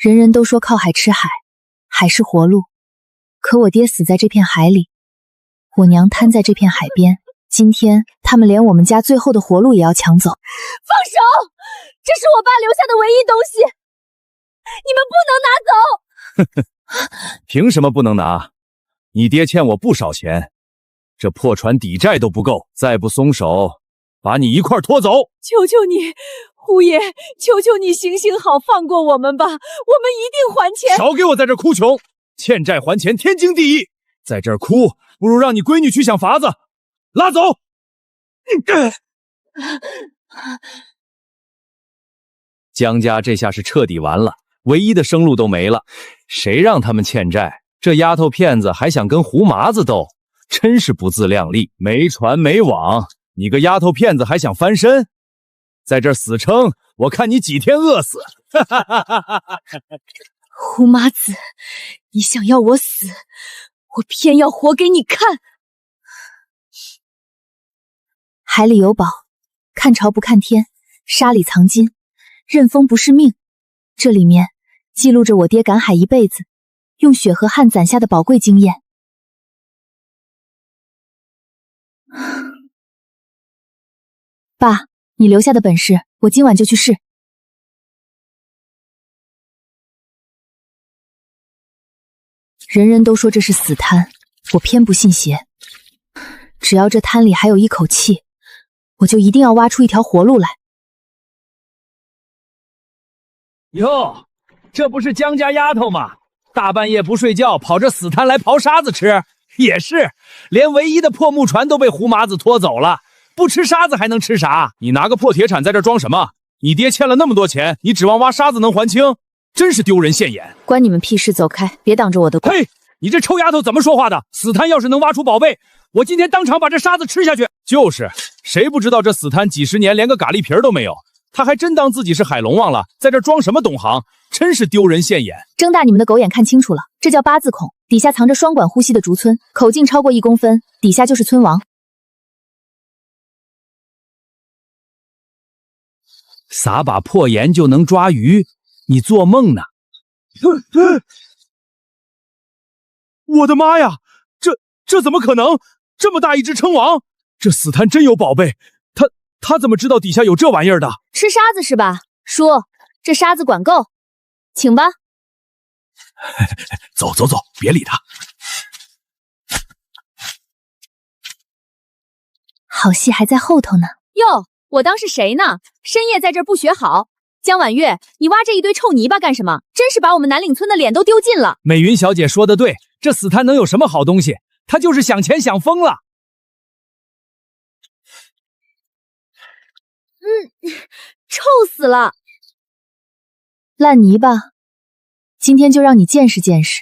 人人都说靠海吃海，海是活路，可我爹死在这片海里，我娘瘫在这片海边，今天他们连我们家最后的活路也要抢走。放手！这是我爸留下的唯一东西，你们不能拿走！凭什么不能拿？你爹欠我不少钱，这破船抵债都不够，再不松手，把你一块拖走！求求你，胡爷，求求你行行好，放过我们吧，我们一定还钱！少给我在这哭穷，欠债还钱天经地义，在这儿哭不如让你闺女去想法子，拉走！江家这下是彻底完了，唯一的生路都没了。谁让他们欠债？这丫头片子还想跟胡麻子斗，真是不自量力！没船没网，你个丫头片子还想翻身？在这儿死撑，我看你几天饿死！胡麻子，你想要我死，我偏要活给你看！海里有宝，看潮不看天，沙里藏金，任风不是命。这里面记录着我爹赶海一辈子，用血和汗攒下的宝贵经验。爸，你留下的本事，我今晚就去试。人人都说这是死滩，我偏不信邪。只要这滩里还有一口气，我就一定要挖出一条活路来。哟，这不是江家丫头吗？大半夜不睡觉，跑这死滩来刨沙子吃，也是，连唯一的破木船都被胡麻子拖走了，不吃沙子还能吃啥？你拿个破铁铲在这装什么？你爹欠了那么多钱，你指望挖沙子能还清？真是丢人现眼！关你们屁事，走开，别挡着我的光。嘿，你这臭丫头怎么说话的？死滩要是能挖出宝贝，我今天当场把这沙子吃下去。就是，谁不知道这死滩几十年连个蛤蜊皮都没有？他还真当自己是海龙王了，在这装什么懂行？真是丢人现眼！睁大你们的狗眼看清楚了，这叫八字孔，底下藏着双管呼吸的竹村，口径超过1公分，底下就是村王。撒把破盐就能抓鱼，你做梦呢！我的妈呀，这怎么可能？这么大一只称王，这死滩真有宝贝！他怎么知道底下有这玩意儿的？吃沙子是吧？叔，这沙子管够，请吧。走，别理他。好戏还在后头呢。哟，我当是谁呢？深夜在这儿不学好。江婉月，你挖这一堆臭泥巴干什么？真是把我们南岭村的脸都丢尽了。美云小姐说的对，这死滩能有什么好东西？他就是想钱想疯了。臭死了！烂泥巴，今天就让你见识见识。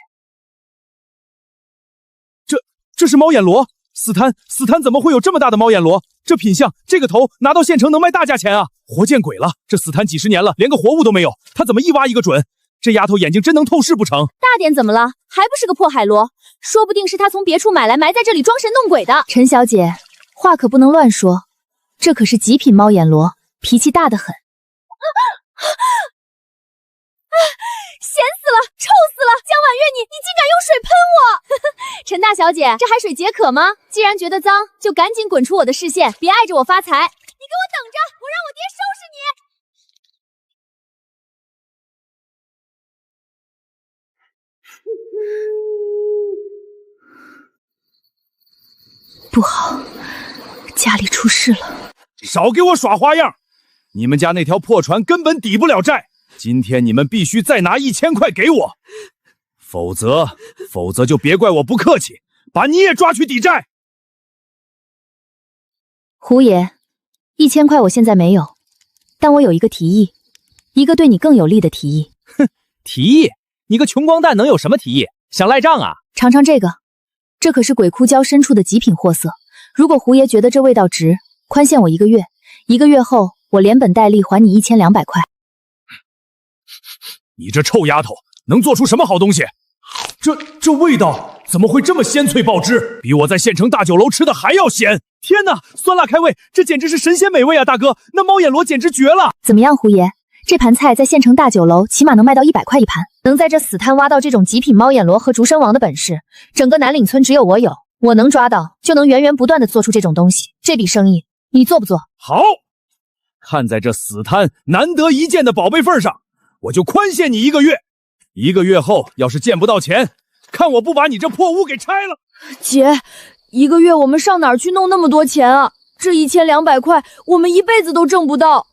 这是猫眼螺，死滩怎么会有这么大的猫眼螺？这品相，这个头拿到县城能卖大价钱啊！活见鬼了！这死滩几十年了，连个活物都没有，他怎么一挖一个准？这丫头眼睛真能透视不成？大点怎么了？还不是个破海螺？说不定是他从别处买来埋在这里装神弄鬼的。陈小姐，话可不能乱说，这可是极品猫眼螺，脾气大得很。咸死了，臭死了！江婉月，你竟敢用水喷我！陈大小姐，这海水解渴吗？既然觉得脏，就赶紧滚出我的视线，别碍着我发财！你给我等着，我让我爹收拾你！不好，家里出事了！少给我耍花样！你们家那条破船根本抵不了债。今天你们必须再拿1000块给我，否则就别怪我不客气，把你也抓去抵债。胡爷，1000块我现在没有，但我有一个提议，一个对你更有利的提议。哼，提议？你个穷光蛋能有什么提议？想赖账啊？尝尝这个，这可是鬼窟礁深处的极品货色。如果胡爷觉得这味道值，宽限我1个月，1个月后我连本带利还你1200块。你这臭丫头，能做出什么好东西？这味道怎么会这么鲜脆爆汁？比我在县城大酒楼吃的还要鲜！天哪，酸辣开胃，这简直是神仙美味啊！大哥，那猫眼螺简直绝了！怎么样，胡爷，这盘菜在县城大酒楼起码能卖到100块一盘。能在这死摊挖到这种极品猫眼螺和竹身王的本事，整个南岭村只有我有。我能抓到，就能源源不断的做出这种东西。这笔生意，你做不做？好，看在这死摊难得一见的宝贝份上，我就宽限你1个月。1个月后要是见不到钱，看我不把你这破屋给拆了。姐，1个月我们上哪儿去弄那么多钱啊？这1200块，我们一辈子都挣不到。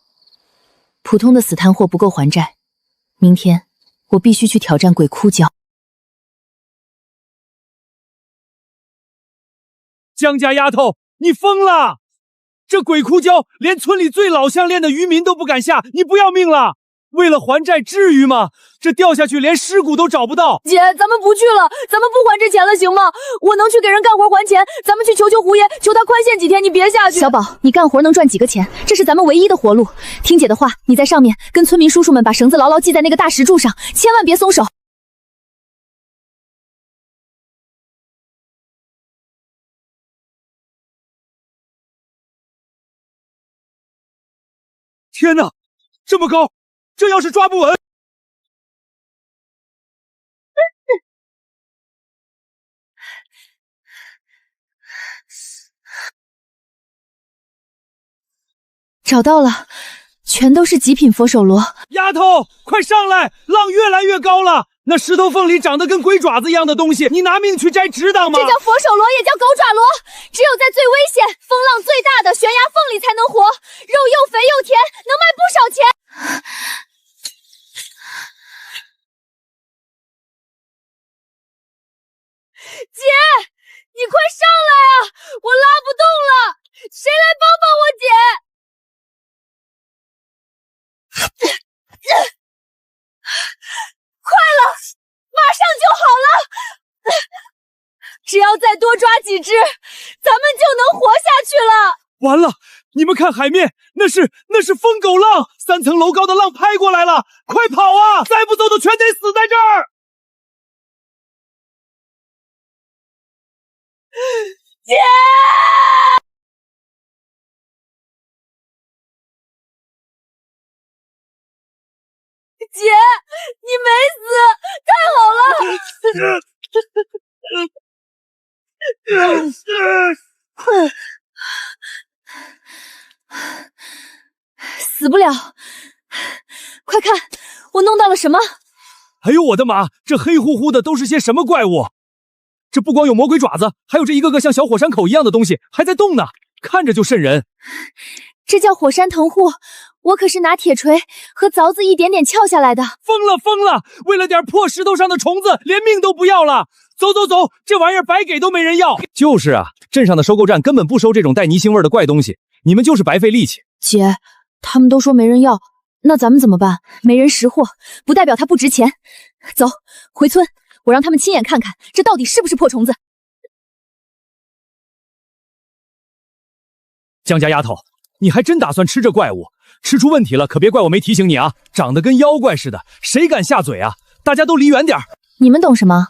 普通的死摊货不够还债，明天我必须去挑战鬼哭礁。江家丫头，你疯了！这鬼哭礁连村里最老项链的渔民都不敢下，你不要命了？为了还债，至于吗？这掉下去连尸骨都找不到。姐，咱们不去了，咱们不还这钱了，行吗？我能去给人干活还钱，咱们去求求胡爷，求他宽限几天，你别下去。小宝，你干活能赚几个钱？这是咱们唯一的活路。听姐的话，你在上面跟村民叔叔们把绳子牢牢系在那个大石柱上，千万别松手。天哪，这么高，这要是抓不稳……找到了，全都是极品佛手螺。丫头，快上来！浪越来越高了，那石头缝里长得跟鬼爪子一样的东西，你拿命去摘值当吗？这叫佛手螺，也叫狗爪螺，只有在最危险、风浪最大的悬崖缝里才能活，肉又肥又甜，能卖不少钱。姐，你快上来啊！我拉不动了，谁来帮帮我姐？快了，马上就好了。只要再多抓几只，咱们就能活下去了。完了，你们看海面，那是疯狗浪，3层楼高的浪拍过来了，快跑啊！再不走的全得死在这儿。姐！姐，你没死，太好了！死不了，快看，我弄到了什么？哎呦我的妈，这黑乎乎的都是些什么怪物？这不光有魔鬼爪子，还有这一个个像小火山口一样的东西还在动呢，看着就瘆人。这叫火山藤户，我可是拿铁锤和凿子一点点撬下来的。疯了疯了，为了点破石头上的虫子，连命都不要了。走走走，这玩意儿白给都没人要。就是啊，镇上的收购站根本不收这种带泥腥味的怪东西，你们就是白费力气。姐，他们都说没人要，那咱们怎么办？没人识货，不代表它不值钱。走，回村，我让他们亲眼看看，这到底是不是破虫子。江家丫头，你还真打算吃这怪物？吃出问题了，可别怪我没提醒你啊！长得跟妖怪似的，谁敢下嘴啊？大家都离远点儿。你们懂什么？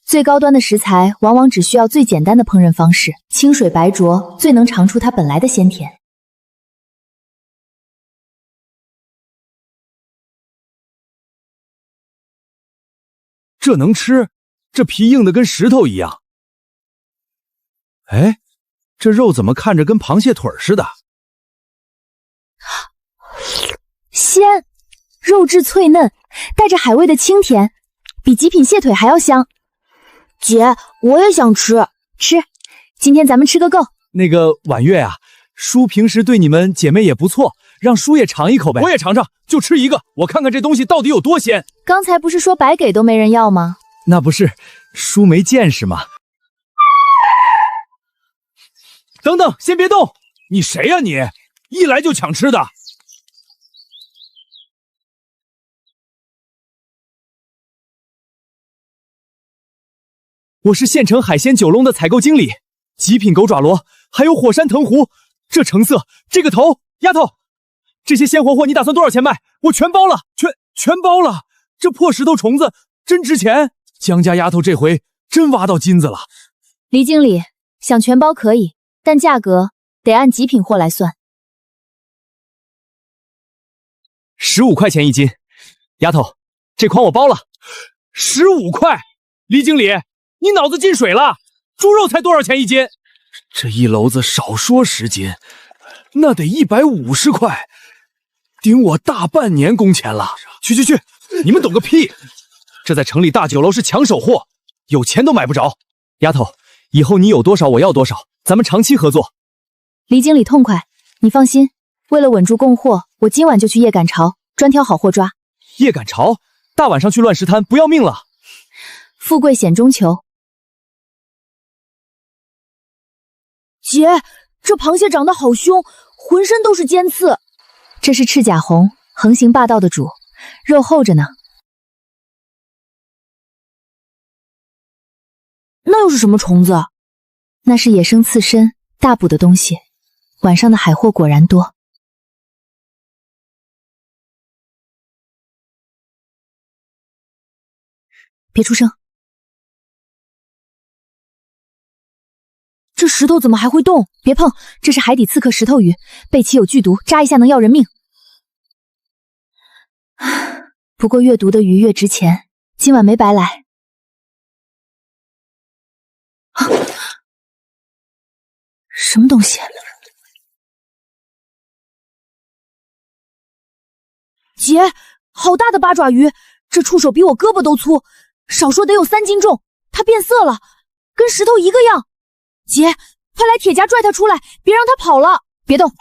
最高端的食材往往只需要最简单的烹饪方式，清水白灼最能尝出它本来的鲜甜。这能吃？这皮硬的跟石头一样。哎，这肉怎么看着跟螃蟹腿似的？鲜，肉质脆嫩，带着海味的清甜，比极品蟹腿还要香。姐，我也想吃。吃，今天咱们吃个够。那个婉月啊，叔平时对你们姐妹也不错，让叔也尝一口呗。我也尝尝，就吃一个，我看看这东西到底有多鲜。刚才不是说白给都没人要吗？那不是叔没见识吗？等等，先别动！你谁呀你？一来就抢吃的。我是县城海鲜九龙的采购经理，极品狗爪螺，还有火山藤壶，这成色，这个头，丫头，这些鲜活货你打算多少钱卖？我全包了，全包了。这破石头虫子真值钱，江家丫头这回真挖到金子了。黎经理，想全包可以，但价格得按极品货来算。15块钱一斤。丫头，这款我包了。15块？李经理，你脑子进水了？猪肉才多少钱一斤？这一篓子少说10斤，那得150块，顶我大半年工钱了。去，你们懂个屁！这在城里大酒楼是抢手货，有钱都买不着。丫头，以后你有多少我要多少，咱们长期合作。李经理痛快，你放心，为了稳住供货，我今晚就去夜赶潮，专挑好货抓。夜赶潮？大晚上去乱石滩，不要命了？富贵险中求。姐，这螃蟹长得好凶，浑身都是尖刺。这是赤甲红，横行霸道的主，肉厚着呢。那又是什么虫子？那是野生刺身，大补的东西。晚上的海货果然多。别出声。这石头怎么还会动？别碰，这是海底刺客石头鱼，背鳍有剧毒，扎一下能要人命。不过越毒的鱼越值钱，今晚没白来。什么东西？姐，好大的八爪鱼，这触手比我胳膊都粗，少说得有3斤重。它变色了，跟石头一个样。姐，快来铁夹拽它出来，别让它跑了。别动，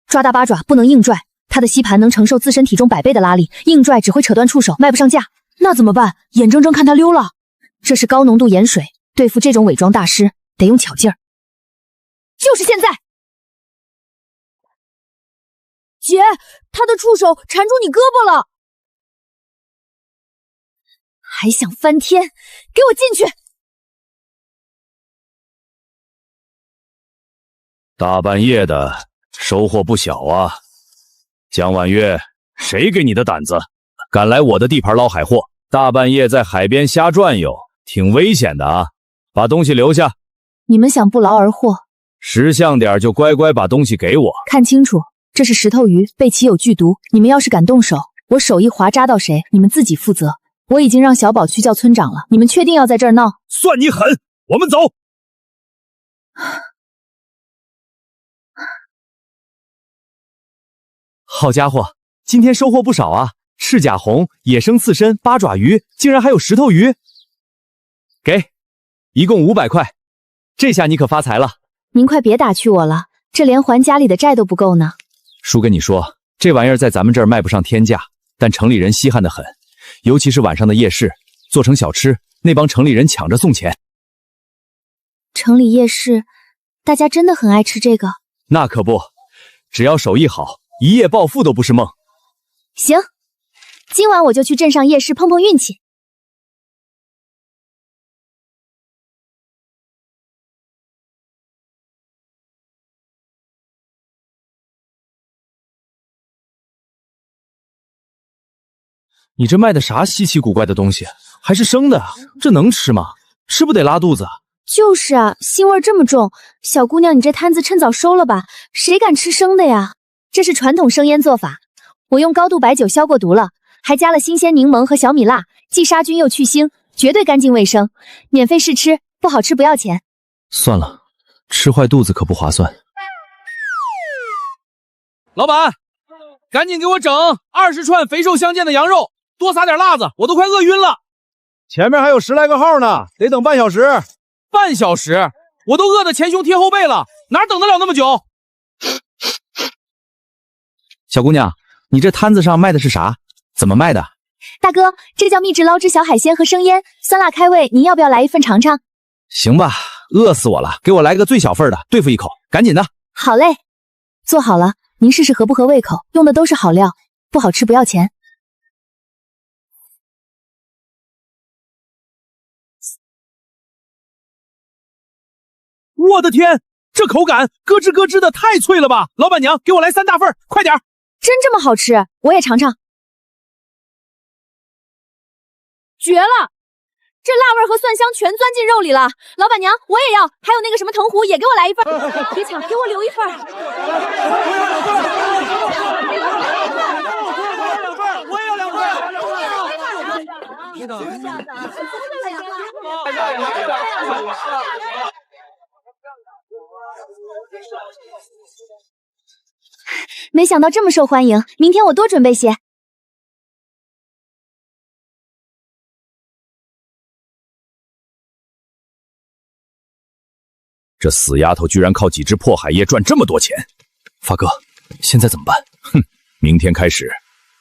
抓大八爪不能硬拽，它的吸盘能承受自身体重100倍的拉力，硬拽只会扯断触手，卖不上价。那怎么办？眼睁睁看它溜了。这是高浓度盐水，对付这种伪装大师得用巧劲儿。就是现在！姐，它的触手缠住你胳膊了，还想翻天？给我进去！大半夜的，收获不小啊！江婉月，谁给你的胆子，敢来我的地盘捞海货？大半夜在海边瞎转悠，挺危险的啊！把东西留下。你们想不劳而获？识相点就乖乖把东西给我。看清楚，这是石头鱼，背鳍有剧毒，你们要是敢动手，我手一划扎到谁，你们自己负责。我已经让小宝去叫村长了，你们确定要在这儿闹？算你狠，我们走。好家伙，今天收获不少啊！赤甲红、野生刺身、八爪鱼，竟然还有石头鱼。给，一共500块，这下你可发财了。您快别打趣我了，这连还家里的债都不够呢。叔跟你说，这玩意儿在咱们这儿卖不上天价，但城里人稀罕得很，尤其是晚上的夜市，做成小吃，那帮城里人抢着送钱。城里夜市，大家真的很爱吃这个？那可不，只要手艺好，一夜暴富都不是梦。行，今晚我就去镇上夜市碰碰运气。你这卖的啥稀奇古怪的东西？还是生的？这能吃吗？吃不得拉肚子。就是啊，腥味这么重，小姑娘你这摊子趁早收了吧，谁敢吃生的呀？这是传统生腌做法，我用高度白酒消过毒了，还加了新鲜柠檬和小米辣，既杀菌又去腥，绝对干净卫生，免费试吃，不好吃不要钱。算了，吃坏肚子可不划算。老板，赶紧给我整20串肥瘦相间的羊肉，多撒点辣子，我都快饿晕了。前面还有10来个号呢，得等半小时。半小时？我都饿得前胸贴后背了，哪等得了那么久？小姑娘，你这摊子上卖的是啥？怎么卖的？大哥，这叫秘制捞汁小海鲜和生腌，酸辣开胃，您要不要来一份尝尝？行吧，饿死我了，给我来个最小份的，对付一口，赶紧的。好嘞，做好了，您试试合不合胃口，用的都是好料，不好吃不要钱。我的天，这口感咯吱咯吱的，太脆了吧！老板娘，给我来3大份，快点！真这么好吃？我也尝尝。绝了！这辣味和蒜香全钻进肉里了。老板娘，我也要，还有那个什么藤壶也给我来一份。别抢，给我留一份。没想到这么受欢迎，明天我多准备些。这死丫头居然靠几只破海叶赚这么多钱！发哥，现在怎么办？哼，明天开始，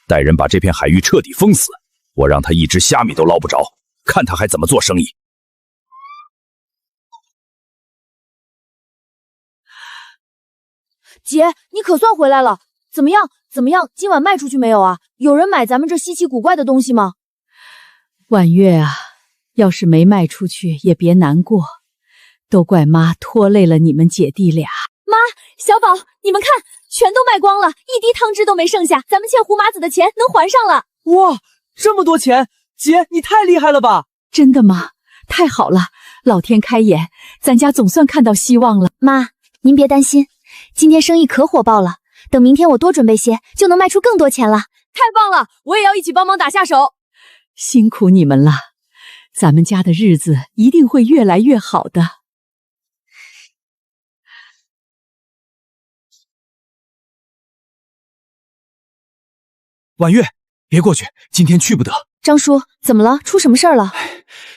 带人把这片海域彻底封死，我让他一只虾米都捞不着，看他还怎么做生意。姐，你可算回来了，怎么样？今晚卖出去没有啊？有人买咱们这稀奇古怪的东西吗？婉月啊，要是没卖出去也别难过，都怪妈拖累了你们姐弟俩。妈，小宝，你们看，全都卖光了，一滴汤汁都没剩下，咱们欠胡麻子的钱能还上了。哇，这么多钱，姐你太厉害了吧！真的吗？太好了，老天开眼，咱家总算看到希望了。妈，您别担心，今天生意可火爆了，等明天我多准备些，就能卖出更多钱了。太棒了，我也要一起帮忙打下手。辛苦你们了，咱们家的日子一定会越来越好的。婉月，别过去，今天去不得。张叔，怎么了？出什么事儿了？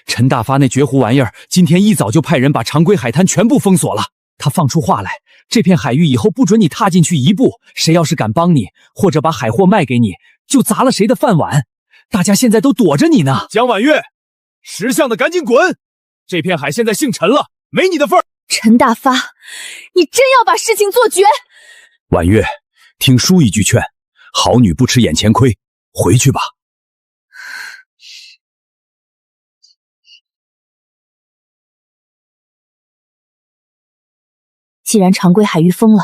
陈大发那绝糊玩意儿，今天一早就派人把常规海滩全部封锁了。他放出话来，这片海域以后不准你踏进去一步，谁要是敢帮你，或者把海货卖给你，就砸了谁的饭碗。大家现在都躲着你呢。江婉月，识相的赶紧滚！这片海现在姓陈了，没你的份儿。陈大发，你真要把事情做绝？婉月，听叔一句劝，好女不吃眼前亏，回去吧。既然常规海域封了，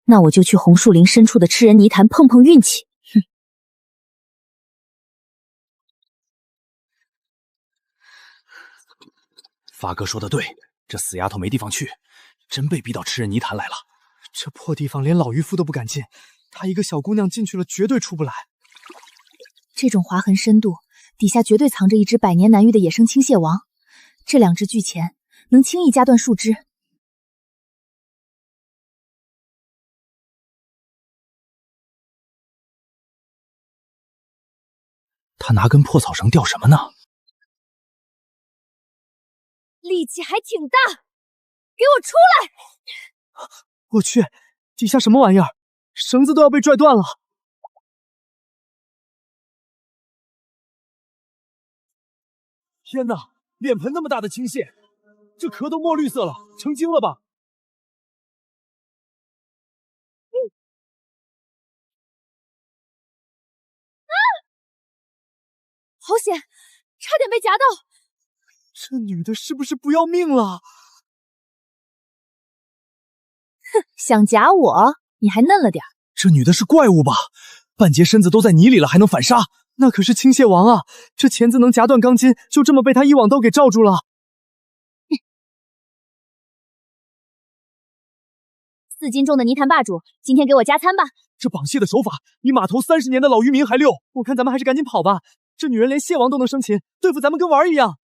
那我就去红树林深处的吃人泥潭碰碰运气。哼！发哥说的对，这死丫头没地方去，真被逼到吃人泥潭来了。这破地方连老渔夫都不敢进，她一个小姑娘进去了绝对出不来。这种划痕深度，底下绝对藏着一只百年难遇的野生青蟹王，这2只巨钳能轻易夹断树枝。他拿根破草绳吊什么呢？力气还挺大，给我出来！我去，底下什么玩意儿？绳子都要被拽断了。天哪，脸盆那么大的青蟹，这壳都墨绿色了，成精了吧？好险，差点被夹到！这女的是不是不要命了？哼，想夹我，你还嫩了点。这女的是怪物吧？半截身子都在泥里了，还能反杀？那可是青蟹王啊！这钳子能夹断钢筋，就这么被他一网刀给罩住了。4斤重的泥潭霸主，今天给我加餐吧！这绑蟹的手法比码头30年的老渔民还溜，我看咱们还是赶紧跑吧。这女人连蟹王都能生擒，对付咱们跟玩儿一样。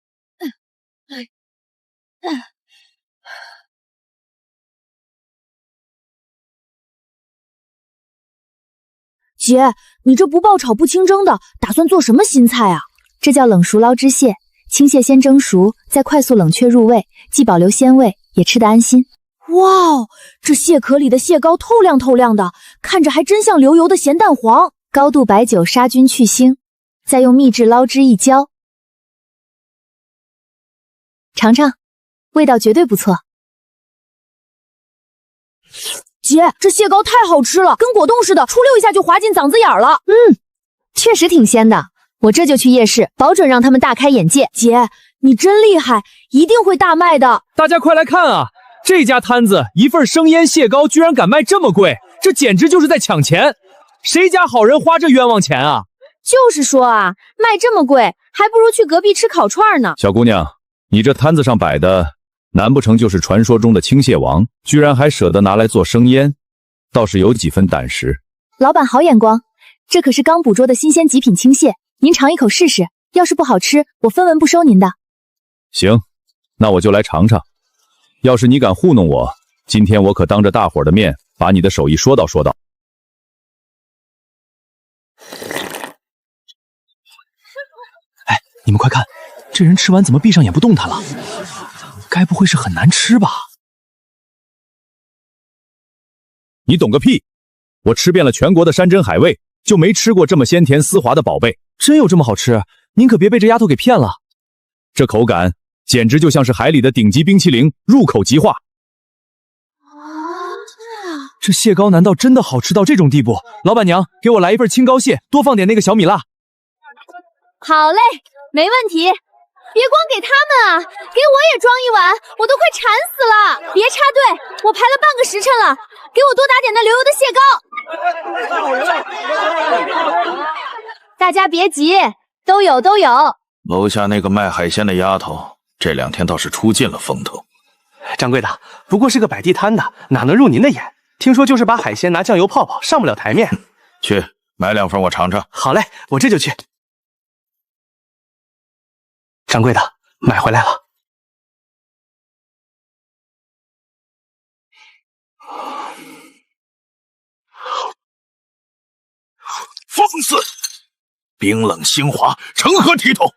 姐，你这不爆炒不清蒸的，打算做什么新菜啊？这叫冷熟捞汁蟹，青蟹先蒸熟，再快速冷却入味，既保留鲜味，也吃得安心。哇哦，这蟹壳里的蟹膏透亮透亮的，看着还真像流油的咸蛋黄。高度白酒杀菌去腥，再用秘制捞汁一浇，尝尝，味道绝对不错。姐，这蟹膏太好吃了，跟果冻似的，出溜一下就滑进嗓子眼了。确实挺鲜的，我这就去夜市，保准让他们大开眼界。姐，你真厉害，一定会大卖的。大家快来看啊！这家摊子一份生腌蟹膏居然敢卖这么贵，这简直就是在抢钱！谁家好人花这冤枉钱啊？就是说啊，卖这么贵，还不如去隔壁吃烤串呢。小姑娘，你这摊子上摆的，难不成就是传说中的青蟹王？居然还舍得拿来做生腌，倒是有几分胆识。老板好眼光，这可是刚捕捉的新鲜极品青蟹，您尝一口试试。要是不好吃，我分文不收您的。行，那我就来尝尝。要是你敢糊弄我，今天我可当着大伙儿的面把你的手艺说道说道。哎，你们快看，这人吃完怎么闭上眼不动弹了？该不会是很难吃吧？你懂个屁！我吃遍了全国的山珍海味，就没吃过这么鲜甜丝滑的宝贝。真有这么好吃？您可别被这丫头给骗了。这口感简直就像是海里的顶级冰淇淋，入口即化。这蟹膏难道真的好吃到这种地步？老板娘，给我来一份青膏蟹，多放点那个小米辣。好嘞，没问题。别光给他们啊，给我也装一碗，我都快馋死了。别插队，我排了半个时辰了，给我多打点那流油的蟹膏。大家别急，都有。楼下那个卖海鲜的丫头，这2天倒是出尽了风头。掌柜的，不过是个摆地摊的，哪能入您的眼？听说就是把海鲜拿酱油泡泡，上不了台面。去买2份我尝尝。好嘞，我这就去。掌柜的，买回来了。放肆！冰冷腥滑，成何体统？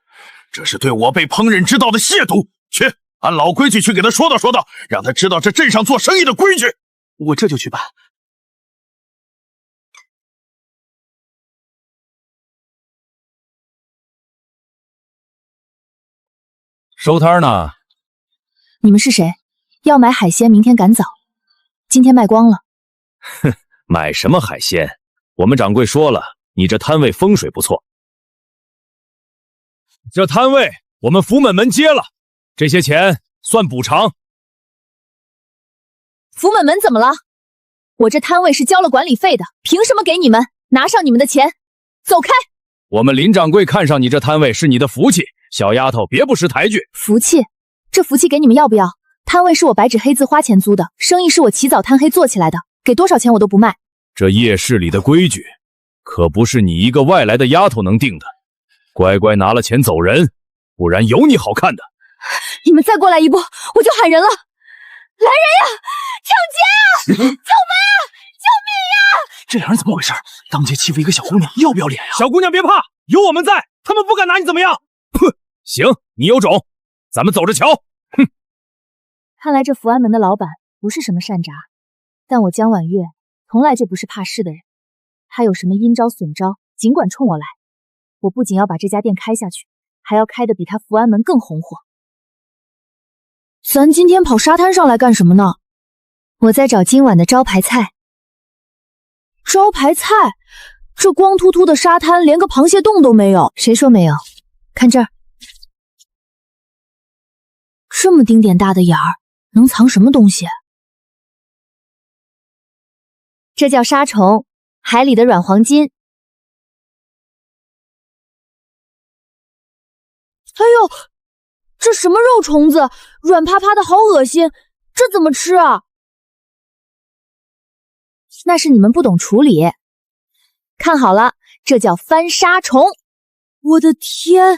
这是对我辈烹饪之道的亵渎！去，按老规矩去给他说道说道，让他知道这镇上做生意的规矩。我这就去办。收摊呢？你们是谁？要买海鲜，明天赶早，今天卖光了。哼，买什么海鲜？我们掌柜说了，你这摊位风水不错。这摊位我们福门门接了，这些钱算补偿。福门门怎么了？我这摊位是交了管理费的，凭什么给你们？拿上你们的钱，走开！我们林掌柜看上你这摊位是你的福气，小丫头别不识抬举。福气？这福气给你们要不要？摊位是我白纸黑字花钱租的，生意是我起早贪黑做起来的，给多少钱我都不卖。这夜市里的规矩，可不是你一个外来的丫头能定的。乖乖拿了钱走人，不然有你好看的。你们再过来一步，我就喊人了！来人呀！抢劫啊！救命啊！救命呀！这两人怎么回事？当街欺负一个小姑娘，要不要脸呀？小姑娘别怕，有我们在，他们不敢拿你怎么样。哼，行，你有种，咱们走着瞧。哼，看来这福安门的老板不是什么善轍，但我江婉月从来就不是怕事的人。他有什么阴招损招，尽管冲我来。我不仅要把这家店开下去，还要开得比他福安门更红火。咱今天跑沙滩上来干什么呢？我在找今晚的招牌菜。招牌菜？这光秃秃的沙滩连个螃蟹洞都没有。谁说没有？看这儿，这么丁点大的眼儿，能藏什么东西？这叫沙虫，海里的软黄金。哎呦，这什么肉虫子，软趴趴的，好恶心，这怎么吃啊？那是你们不懂处理。看好了，这叫翻沙虫。我的天，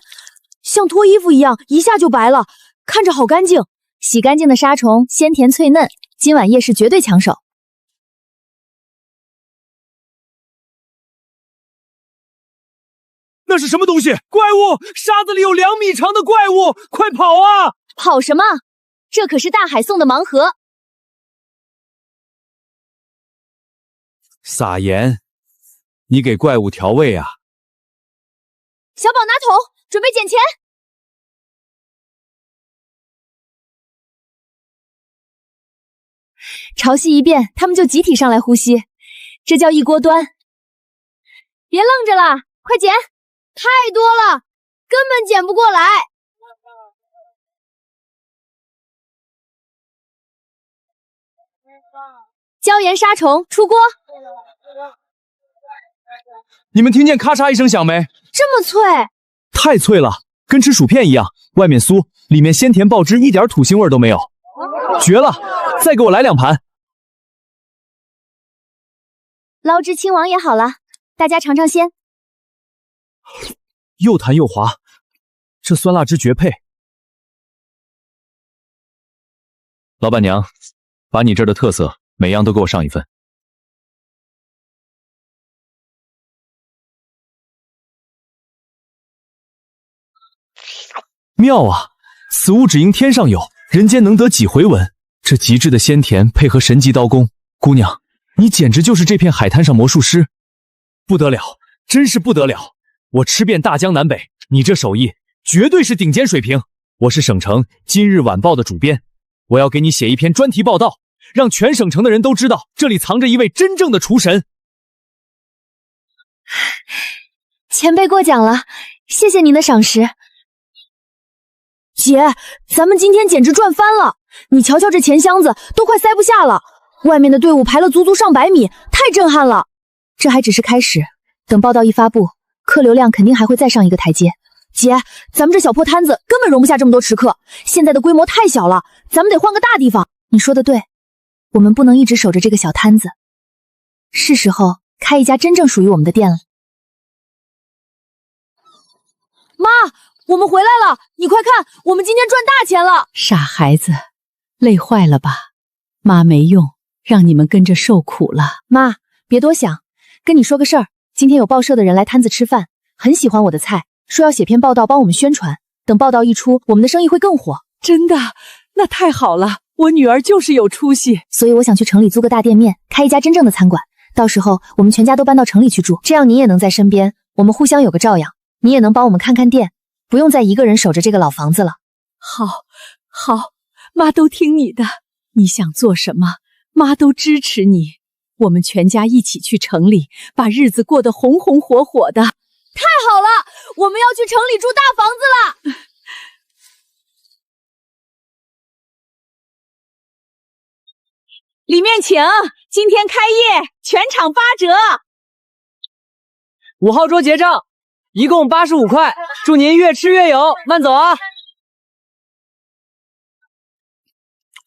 像脱衣服一样，一下就白了，看着好干净。洗干净的沙虫，鲜甜脆嫩，今晚夜市绝对抢手。那是什么东西？怪物！沙子里有2米长的怪物，快跑啊！跑什么？这可是大海送的盲盒。撒盐，你给怪物调味啊！小宝拿桶，准备捡钱。潮汐一变，他们就集体上来呼吸，这叫一锅端。别愣着了，快捡！太多了，根本捡不过来。椒盐沙虫出锅。你们听见咔嚓一声响没？这么脆，太脆了，跟吃薯片一样，外面酥，里面鲜甜爆汁，一点土腥味都没有，绝了！再给我来2盘。捞汁亲王也好了，大家尝尝鲜。又弹又滑，这酸辣汁绝配。老板娘，把你这儿的特色每样都给我上一份。妙啊！此物只应天上有，人间能得几回闻。这极致的鲜甜配合神级刀工，姑娘，你简直就是这片海滩上魔术师，不得了，真是不得了！我吃遍大江南北，你这手艺绝对是顶尖水平。我是省城今日晚报的主编，我要给你写一篇专题报道，让全省城的人都知道这里藏着一位真正的厨神。前辈过奖了，谢谢您的赏识。姐，咱们今天简直赚翻了！你瞧瞧这钱箱子都快塞不下了，外面的队伍排了足足上百米，太震撼了。这还只是开始，等报道一发布，客流量肯定还会再上一个台阶。姐，咱们这小破摊子根本容不下这么多食客，现在的规模太小了，咱们得换个大地方。你说的对，我们不能一直守着这个小摊子，是时候开一家真正属于我们的店了。妈，我们回来了，你快看，我们今天赚大钱了！傻孩子，累坏了吧？妈没用，让你们跟着受苦了。妈，别多想，跟你说个事儿，今天有报社的人来摊子吃饭，很喜欢我的菜，说要写篇报道帮我们宣传，等报道一出，我们的生意会更火。真的？那太好了，我女儿就是有出息。所以我想去城里租个大店面，开一家真正的餐馆，到时候我们全家都搬到城里去住，这样你也能在身边，我们互相有个照养，你也能帮我们看看店，不用再一个人守着这个老房子了。好，妈都听你的，你想做什么，妈都支持你。我们全家一起去城里，把日子过得红红火火的。太好了，我们要去城里住大房子了。里面请，今天开业，全场8折。5号桌结账，一共85块，祝您越吃越有，慢走啊！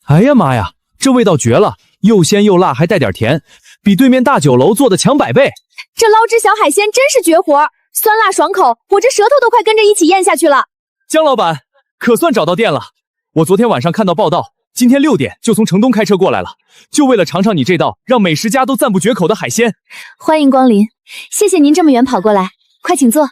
哎呀妈呀，这味道绝了，又鲜又辣，还带点甜，比对面大酒楼做的强100倍。这捞汁小海鲜真是绝活，酸辣爽口，我这舌头都快跟着一起咽下去了。姜老板，可算找到店了。我昨天晚上看到报道，今天6点就从城东开车过来了，就为了尝尝你这道让美食家都赞不绝口的海鲜。欢迎光临，谢谢您这么远跑过来，快请坐。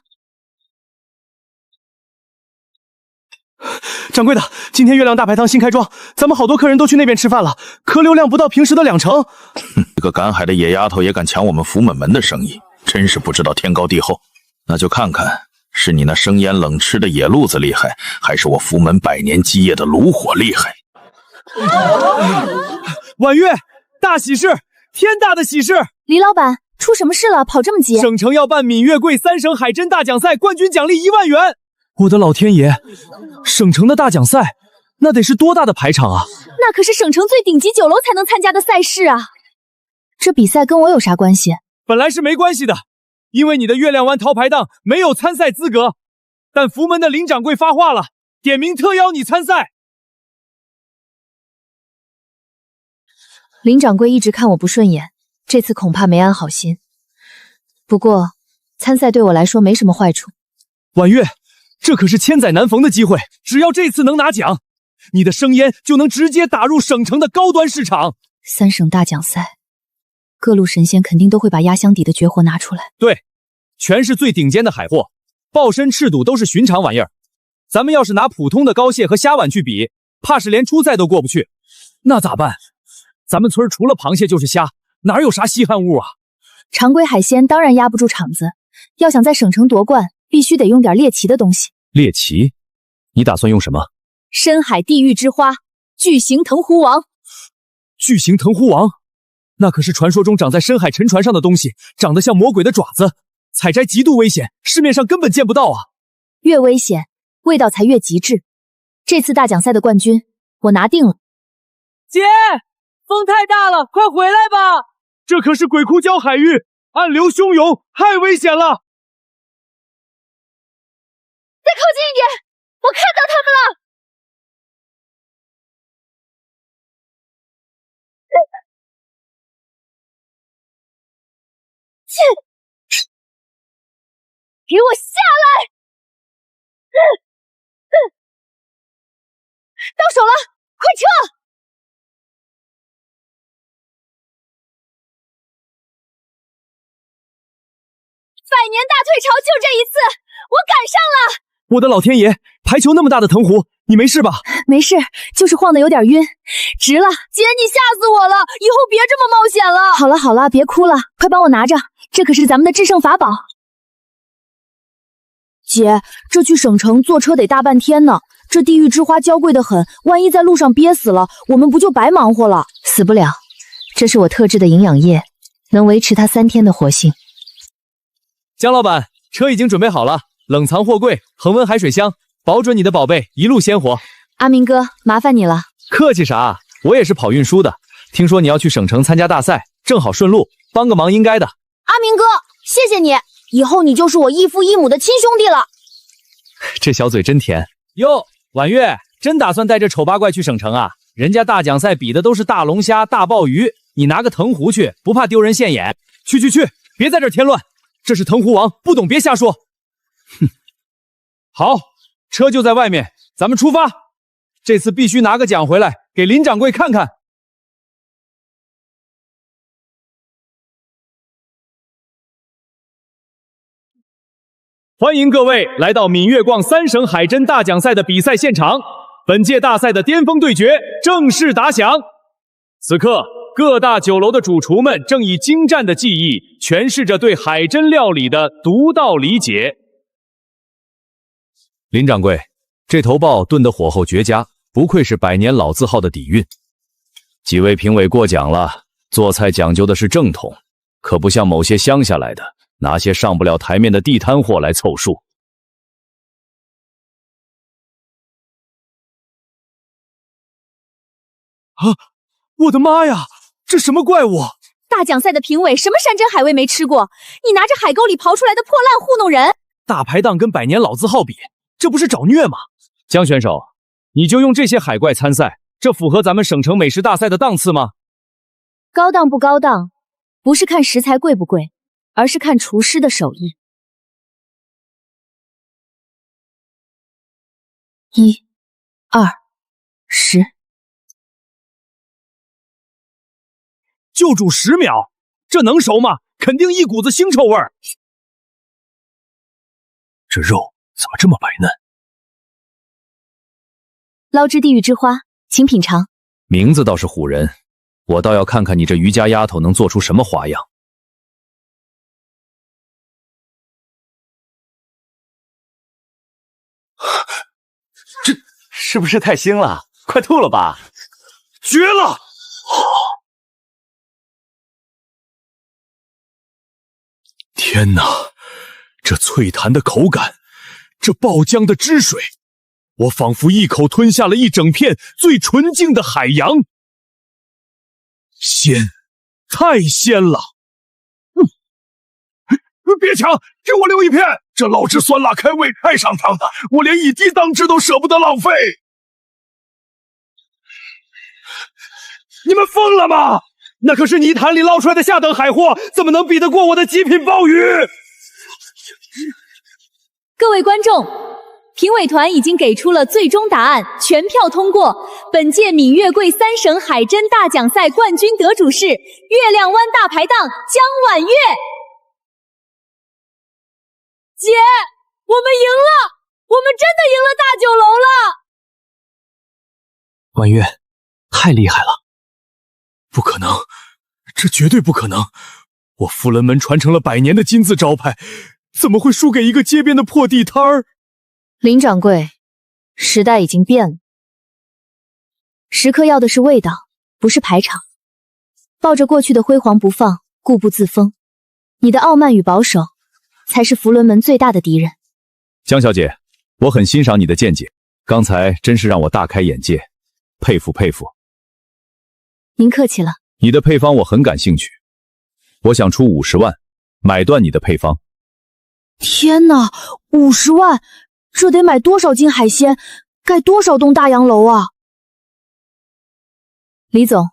掌柜的，今天月亮大排档新开张，咱们好多客人都去那边吃饭了，客流量不到平时的20%。这个赶海的野丫头也敢抢我们福门门的生意，真是不知道天高地厚。那就看看是你那生腌冷吃的野路子厉害，还是我福门100年基业的炉火厉害。婉月，大喜事，天大的喜事！李老板，出什么事了？跑这么急？省城要办闽粤桂3省海珍大奖赛，冠军奖励1万元。我的老天爷，省城的大奖赛，那得是多大的排场啊！那可是省城最顶级酒楼才能参加的赛事啊！这比赛跟我有啥关系？本来是没关系的，因为你的月亮湾陶排档没有参赛资格，但福门的林掌柜发话了，点名特邀你参赛。林掌柜一直看我不顺眼，这次恐怕没安好心。不过参赛对我来说没什么坏处。婉月，这可是千载难逢的机会，只要这次能拿奖，你的生腌就能直接打入省城的高端市场。3省大奖赛，各路神仙肯定都会把压箱底的绝活拿出来。对，全是最顶尖的海货，鲍参、赤肚都是寻常玩意儿。咱们要是拿普通的膏蟹和虾碗去比，怕是连初赛都过不去。那咋办？咱们村除了螃蟹就是虾，哪有啥稀罕物啊？常规海鲜当然压不住场子，要想在省城夺冠，必须得用点猎奇的东西。猎奇？你打算用什么？深海地狱之花，巨型藤壶王。巨型藤壶王，那可是传说中长在深海沉船上的东西，长得像魔鬼的爪子，采摘极度危险，市面上根本见不到啊！越危险，味道才越极致。这次大奖赛的冠军，我拿定了。姐，风太大了，快回来吧！这可是鬼哭礁海域，暗流汹涌，太危险了！再靠近一点，我看到他们了！给我下来！到手了，快撤！百年大退潮就这一次，我赶上了！我的老天爷，排球那么大的藤壶，你没事吧？没事，就是晃得有点晕，值了。姐，你吓死我了！以后别这么冒险了。好了好了，别哭了，快帮我拿着，这可是咱们的制胜法宝。姐，这去省城坐车得大半天呢，这地狱之花娇贵得很，万一在路上憋死了，我们不就白忙活了？死不了，这是我特制的营养液，能维持它3天的活性。江老板，车已经准备好了，冷藏货柜，恒温海水箱，保准你的宝贝一路鲜活。阿明哥，麻烦你了。客气啥？我也是跑运输的，听说你要去省城参加大赛，正好顺路，帮个忙应该的。阿明哥，谢谢你，以后你就是我异父异母的亲兄弟了。这小嘴真甜哟。婉月，真打算带着丑八怪去省城啊？人家大奖赛比的都是大龙虾、大鲍鱼，你拿个藤壶去，不怕丢人现眼？去，别在这儿添乱。这是藤壶王，不懂别瞎说。哼，好，车就在外面，咱们出发。这次必须拿个奖回来，给林掌柜看看。欢迎各位来到闽粤逛3省海珍大奖赛的比赛现场，本届大赛的巅峰对决正式打响。此刻，各大酒楼的主厨们正以精湛的技艺诠释着对海珍料理的独到理解。林掌柜，这头鲍炖得火候绝佳，不愧是百年老字号的底蕴。几位评委过奖了，做菜讲究的是正统，可不像某些乡下来的，拿些上不了台面的地摊货来凑数。啊！我的妈呀！这什么怪物？大奖赛的评委什么山珍海味没吃过？你拿着海沟里刨出来的破烂糊弄人！大排档跟百年老字号比，这不是找虐吗？江选手，你就用这些海怪参赛，这符合咱们省城美食大赛的档次吗？高档不高档，不是看食材贵不贵，而是看厨师的手艺。1、2、10。就煮10秒，这能熟吗？肯定一股子腥臭味儿。这肉怎么这么白嫩？捞汁地狱之花，请品尝。名字倒是唬人，我倒要看看你这渔家丫头能做出什么花样。这是不是太腥了？快吐了吧！绝了！天哪，这脆弹的口感，这爆浆的汁水，我仿佛一口吞下了一整片最纯净的海洋。鲜，太鲜了！别抢，给我留一片！这老汁酸辣开胃，太上汤了，我连一滴当汁都舍不得浪费。你们疯了吗？那可是泥潭里捞出来的下等海货，怎么能比得过我的极品鲍鱼？各位观众，评委团已经给出了最终答案，全票通过。本届闽粤桂3省海珍大奖赛冠军得主是月亮湾大排档江婉月。姐，我们赢了，我们真的赢了大酒楼了！婉月，太厉害了！不可能，这绝对不可能！我福伦门传承了100年的金字招牌，怎么会输给一个街边的破地摊儿？林掌柜，时代已经变了，食客要的是味道，不是排场。抱着过去的辉煌不放，固步自封，你的傲慢与保守，才是福伦门最大的敌人。江小姐，我很欣赏你的见解，刚才真是让我大开眼界，佩服佩服。您客气了。你的配方我很感兴趣，我想出50万买断你的配方。天哪，50万，这得买多少斤海鲜，盖多少栋大洋楼啊！李总，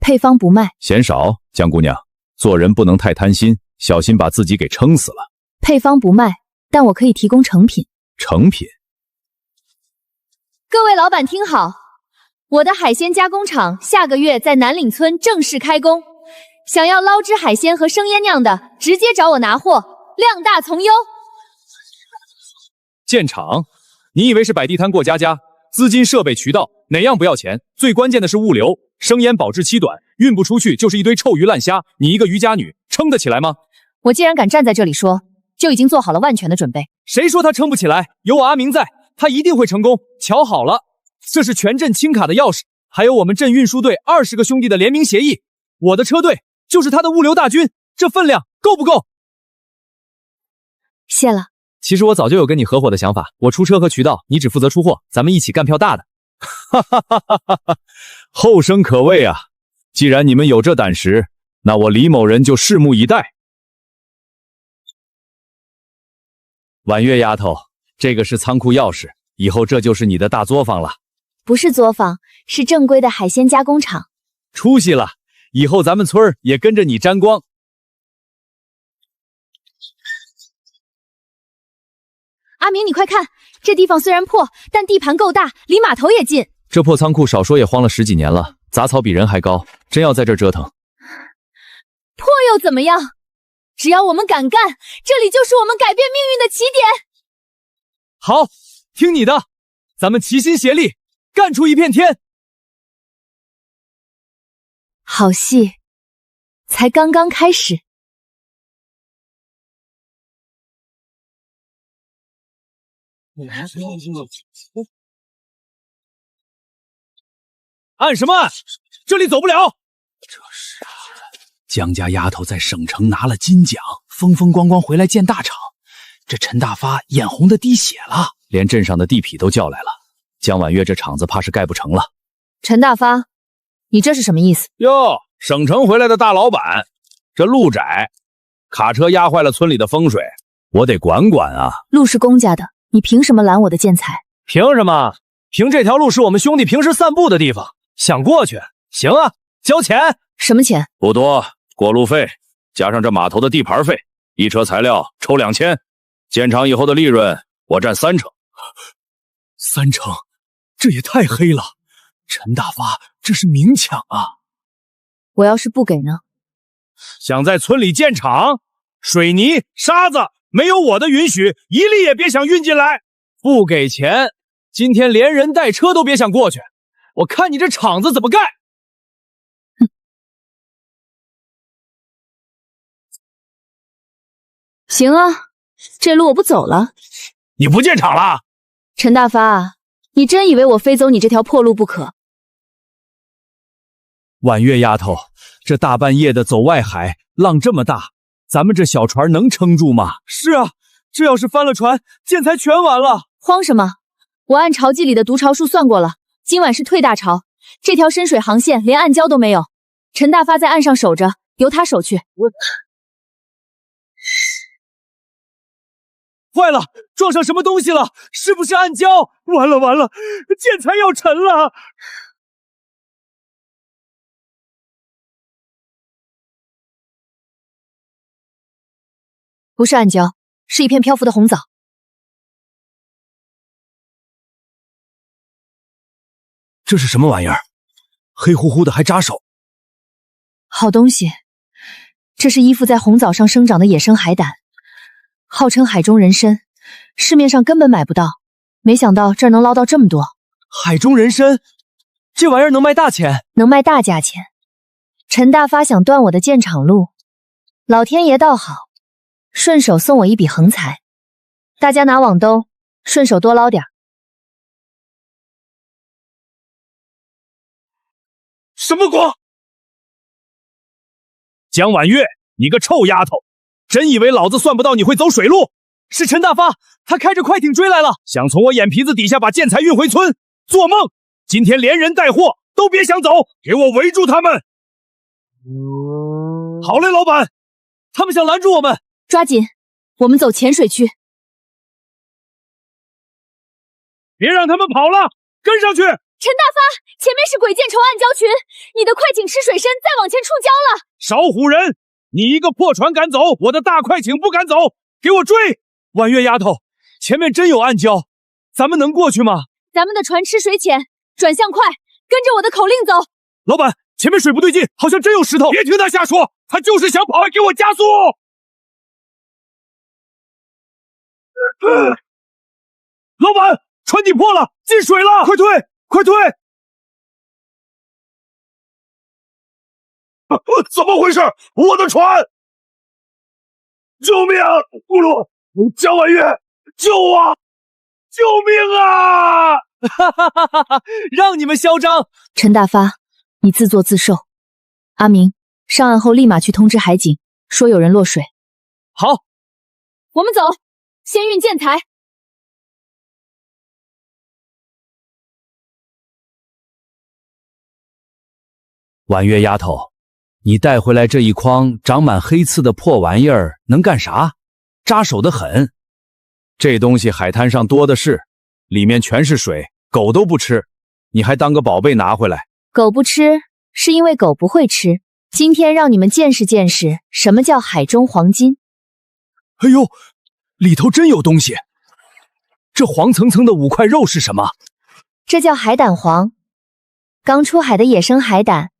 配方不卖。嫌少，江姑娘，做人不能太贪心，小心把自己给撑死了。配方不卖，但我可以提供成品。成品？各位老板听好，我的海鲜加工厂下个月在南岭村正式开工，想要捞汁海鲜和生腌酿的，直接找我拿货，量大从优。建厂？你以为是摆地摊过家家？资金、设备、渠道哪样不要钱？最关键的是物流。生腌保质期短，运不出去就是一堆臭鱼烂虾。你一个渔家女撑得起来吗？我既然敢站在这里说，就已经做好了万全的准备。谁说他撑不起来？有我阿明在，他一定会成功。瞧好了，这是全镇清卡的钥匙，还有我们镇运输队20个兄弟的联名协议。我的车队就是他的物流大军，这分量够不够？谢了。其实我早就有跟你合伙的想法，我出车和渠道，你只负责出货，咱们一起干票大的。哈哈哈哈哈哈！后生可畏啊！既然你们有这胆识，那我李某人就拭目以待。婉月丫头，这个是仓库钥匙，以后这就是你的大作坊了。不是作坊，是正规的海鲜加工厂。出息了，以后咱们村儿也跟着你沾光。阿明，你快看，这地方虽然破，但地盘够大，离码头也近。这破仓库少说也荒了10几年了，杂草比人还高，真要在这儿折腾。破又怎么样？只要我们敢干，这里就是我们改变命运的起点。好，听你的，咱们齐心协力，干出一片天。好戏才刚刚开始。按什么按？这里走不了。江家丫头在省城拿了金奖，风风光光回来建大厂，这陈大发眼红的滴血了，连镇上的地痞都叫来了。江婉月这厂子怕是盖不成了。陈大发，你这是什么意思？哟，省城回来的大老板，这路窄，卡车压坏了村里的风水，我得管管啊。路是公家的，你凭什么拦我的建材？凭什么？凭这条路是我们兄弟平时散步的地方，想过去？行啊，交钱。什么钱？不多，过路费加上这码头的地盘费，一车材料抽2000，建厂以后的利润我占30%。3成，这也太黑了！陈大发，这是明抢啊！我要是不给呢？想在村里建厂，水泥、沙子没有我的允许，一粒也别想运进来。不给钱，今天连人带车都别想过去。我看你这厂子怎么盖！行啊，这路我不走了。你不建厂了？陈大发，你真以为我非走你这条破路不可？婉月丫头，这大半夜的走外海，浪这么大，咱们这小船能撑住吗？是啊，这要是翻了船，建材全完了。慌什么？我按潮季里的读潮数算过了，今晚是退大潮，这条深水航线连暗礁都没有。陈大发在岸上守着，由他守去。坏了，撞上什么东西了？是不是暗礁？完了完了，建材要沉了！不是暗礁，是一片漂浮的红藻。这是什么玩意儿？黑乎乎的还扎手。好东西，这是依附在红藻上生长的野生海胆，号称海中人参，市面上根本买不到。没想到这儿能捞到这么多。海中人参，这玩意儿能卖大钱？能卖大价钱。陈大发想断我的建厂路，老天爷倒好，顺手送我一笔横财。大家拿网兜，顺手多捞点。什么光？江婉月，你个臭丫头，真以为老子算不到你会走水路？是陈大发，他开着快艇追来了，想从我眼皮子底下把建材运回村？做梦！今天连人带货都别想走，给我围住他们！好嘞，老板，他们想拦住我们，抓紧，我们走浅水区。别让他们跑了，跟上去！陈大发，前面是鬼见愁暗礁群，你的快艇吃水深，再往前触礁了。少唬人！你一个破船敢走，我的大快艇不敢走，给我追！婉月丫头，前面真有暗礁，咱们能过去吗？咱们的船吃水浅，转向快，跟着我的口令走。老板，前面水不对劲，好像真有石头。别听他瞎说，他就是想跑，给我加速。老板，船底破了，进水了，快退，快退！怎么回事？我的船！救命啊！咕噜，江婉月，救我！救命啊！哈哈哈哈哈！让你们嚣张！陈大发，你自作自受。阿明，上岸后立马去通知海警，说有人落水。好，我们走，先运建材。婉月丫头，你带回来这一筐长满黑刺的破玩意儿能干啥？扎手的很。这东西海滩上多的是，里面全是水，狗都不吃，你还当个宝贝拿回来？狗不吃，是因为狗不会吃。今天让你们见识见识什么叫海中黄金。哎呦，里头真有东西！这黄层层的5块肉是什么？这叫海胆黄，刚出海的野生海胆，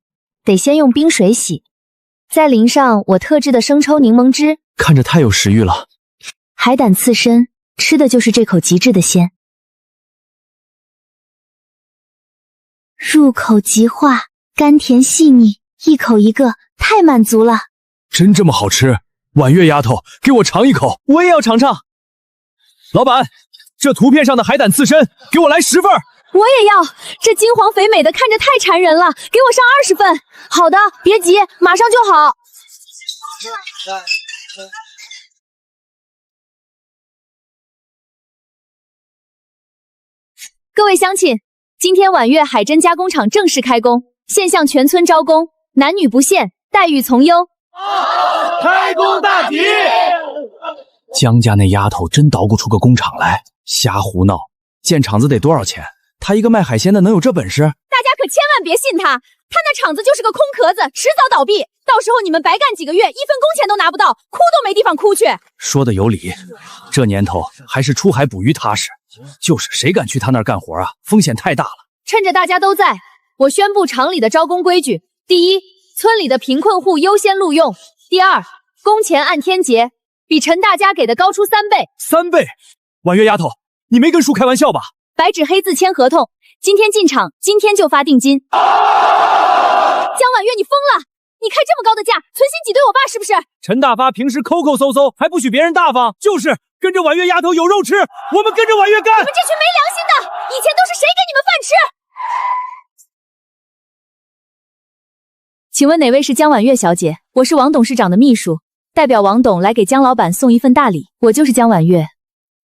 得先用冰水洗，再淋上我特制的生抽柠檬汁。看着太有食欲了。海胆刺身，吃的就是这口极致的鲜，入口即化，甘甜细腻，一口一个，太满足了。真这么好吃？婉月丫头，给我尝一口，我也要尝尝。老板，这图片上的海胆刺身，给我来10份。我也要，这金黄肥美的看着太馋人了，给我上20份。好的，别急，马上就好。各位乡亲，今天婉月海珍加工厂正式开工，现向全村招工，男女不限，待遇从优。开工大吉！江家那丫头真捣鼓出个工厂来，瞎胡闹！建厂子得多少钱？她一个卖海鲜的能有这本事？大家可千万别信他，他那厂子就是个空壳子，迟早倒闭。到时候你们白干几个月，1分工钱都拿不到，哭都没地方哭去。说的有理，这年头还是出海捕鱼踏实。就是谁敢去他那儿干活啊？风险太大了。趁着大家都在，我宣布厂里的招工规矩：第一，村里的贫困户优先录用；第二，工钱按天结，比陈大家给的高出3倍。3倍？婉月丫头，你没跟叔开玩笑吧？白纸黑字签合同，今天进场，今天就发定金。江婉月，你疯了！你开这么高的价，存心挤兑我爸是不是？陈大发平时抠抠搜搜，还不许别人大方，就是跟着婉月丫头有肉吃，我们跟着婉月干。你们这群没良心的，以前都是谁给你们饭吃？请问哪位是江婉月小姐？我是王董事长的秘书，代表王董来给江老板送一份大礼。我就是江婉月。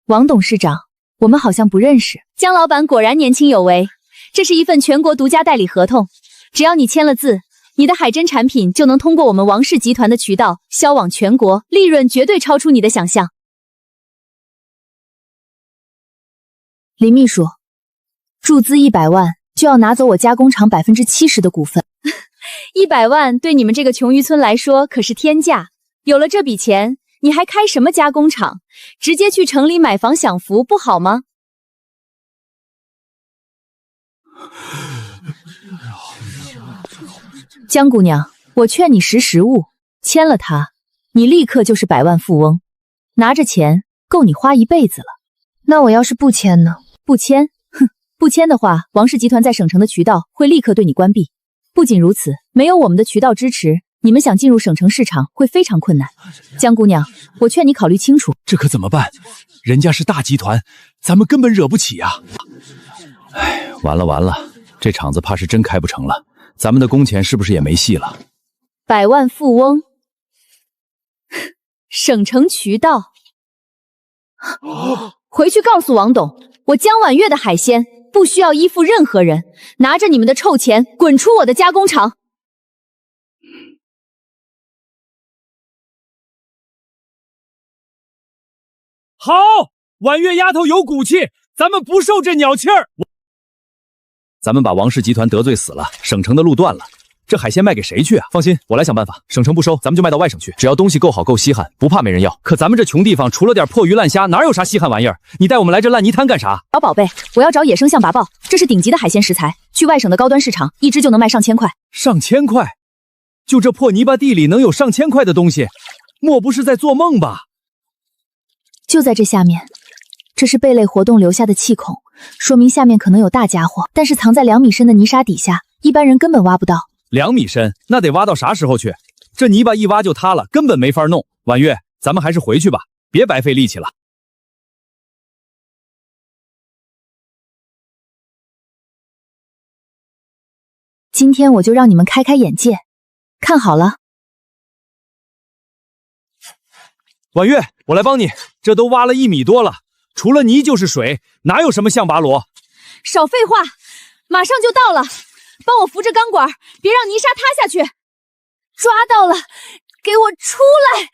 王董事长，我们好像不认识。江老板果然年轻有为，这是一份全国独家代理合同，只要你签了字，你的海珍产品就能通过我们王氏集团的渠道销往全国，利润绝对超出你的想象。林秘书，注资100万就要拿走我加工厂70%的股份。100万对你们这个穷渔村来说可是天价，有了这笔钱，你还开什么加工厂？直接去城里买房享福不好吗？江姑娘，我劝你识时务，签了它，你立刻就是100万富翁，拿着钱够你花一辈子了。那我要是不签呢？不签？哼，不签的话，王氏集团在省城的渠道会立刻对你关闭。不仅如此，没有我们的渠道支持，你们想进入省城市场会非常困难。江姑娘，我劝你考虑清楚。这可怎么办？人家是大集团，咱们根本惹不起呀。哎，完了完了，这厂子怕是真开不成了，咱们的工钱是不是也没戏了？100万富翁，省城渠道。回去告诉王董，我江婉月的海鲜不需要依附任何人，拿着你们的臭钱滚出我的加工厂。好，婉月丫头有骨气，咱们不受这鸟气儿。咱们把王氏集团得罪死了，省城的路断了，这海鲜卖给谁去啊？放心，我来想办法。省城不收，咱们就卖到外省去。只要东西够好够稀罕，不怕没人要。可咱们这穷地方，除了点破鱼烂虾，哪有啥稀罕玩意儿？你带我们来这烂泥滩干啥？小宝贝，我要找野生象拔蚌，这是顶级的海鲜食材，去外省的高端市场，一只就能卖上千块。上千块？就这破泥巴地里能有上千块的东西？莫不是在做梦吧？就在这下面，这是贝类活动留下的气孔，说明下面可能有大家伙，但是藏在2米深的泥沙底下，一般人根本挖不到。2米深，那得挖到啥时候去？这泥巴一挖就塌了，根本没法弄。婉月，咱们还是回去吧，别白费力气了。今天我就让你们开开眼界，看好了。婉月，我来帮你，这都挖了1米多了，除了泥就是水，哪有什么象拔螺？少废话，马上就到了，帮我扶着钢管，别让泥沙塌下去。抓到了，给我出来！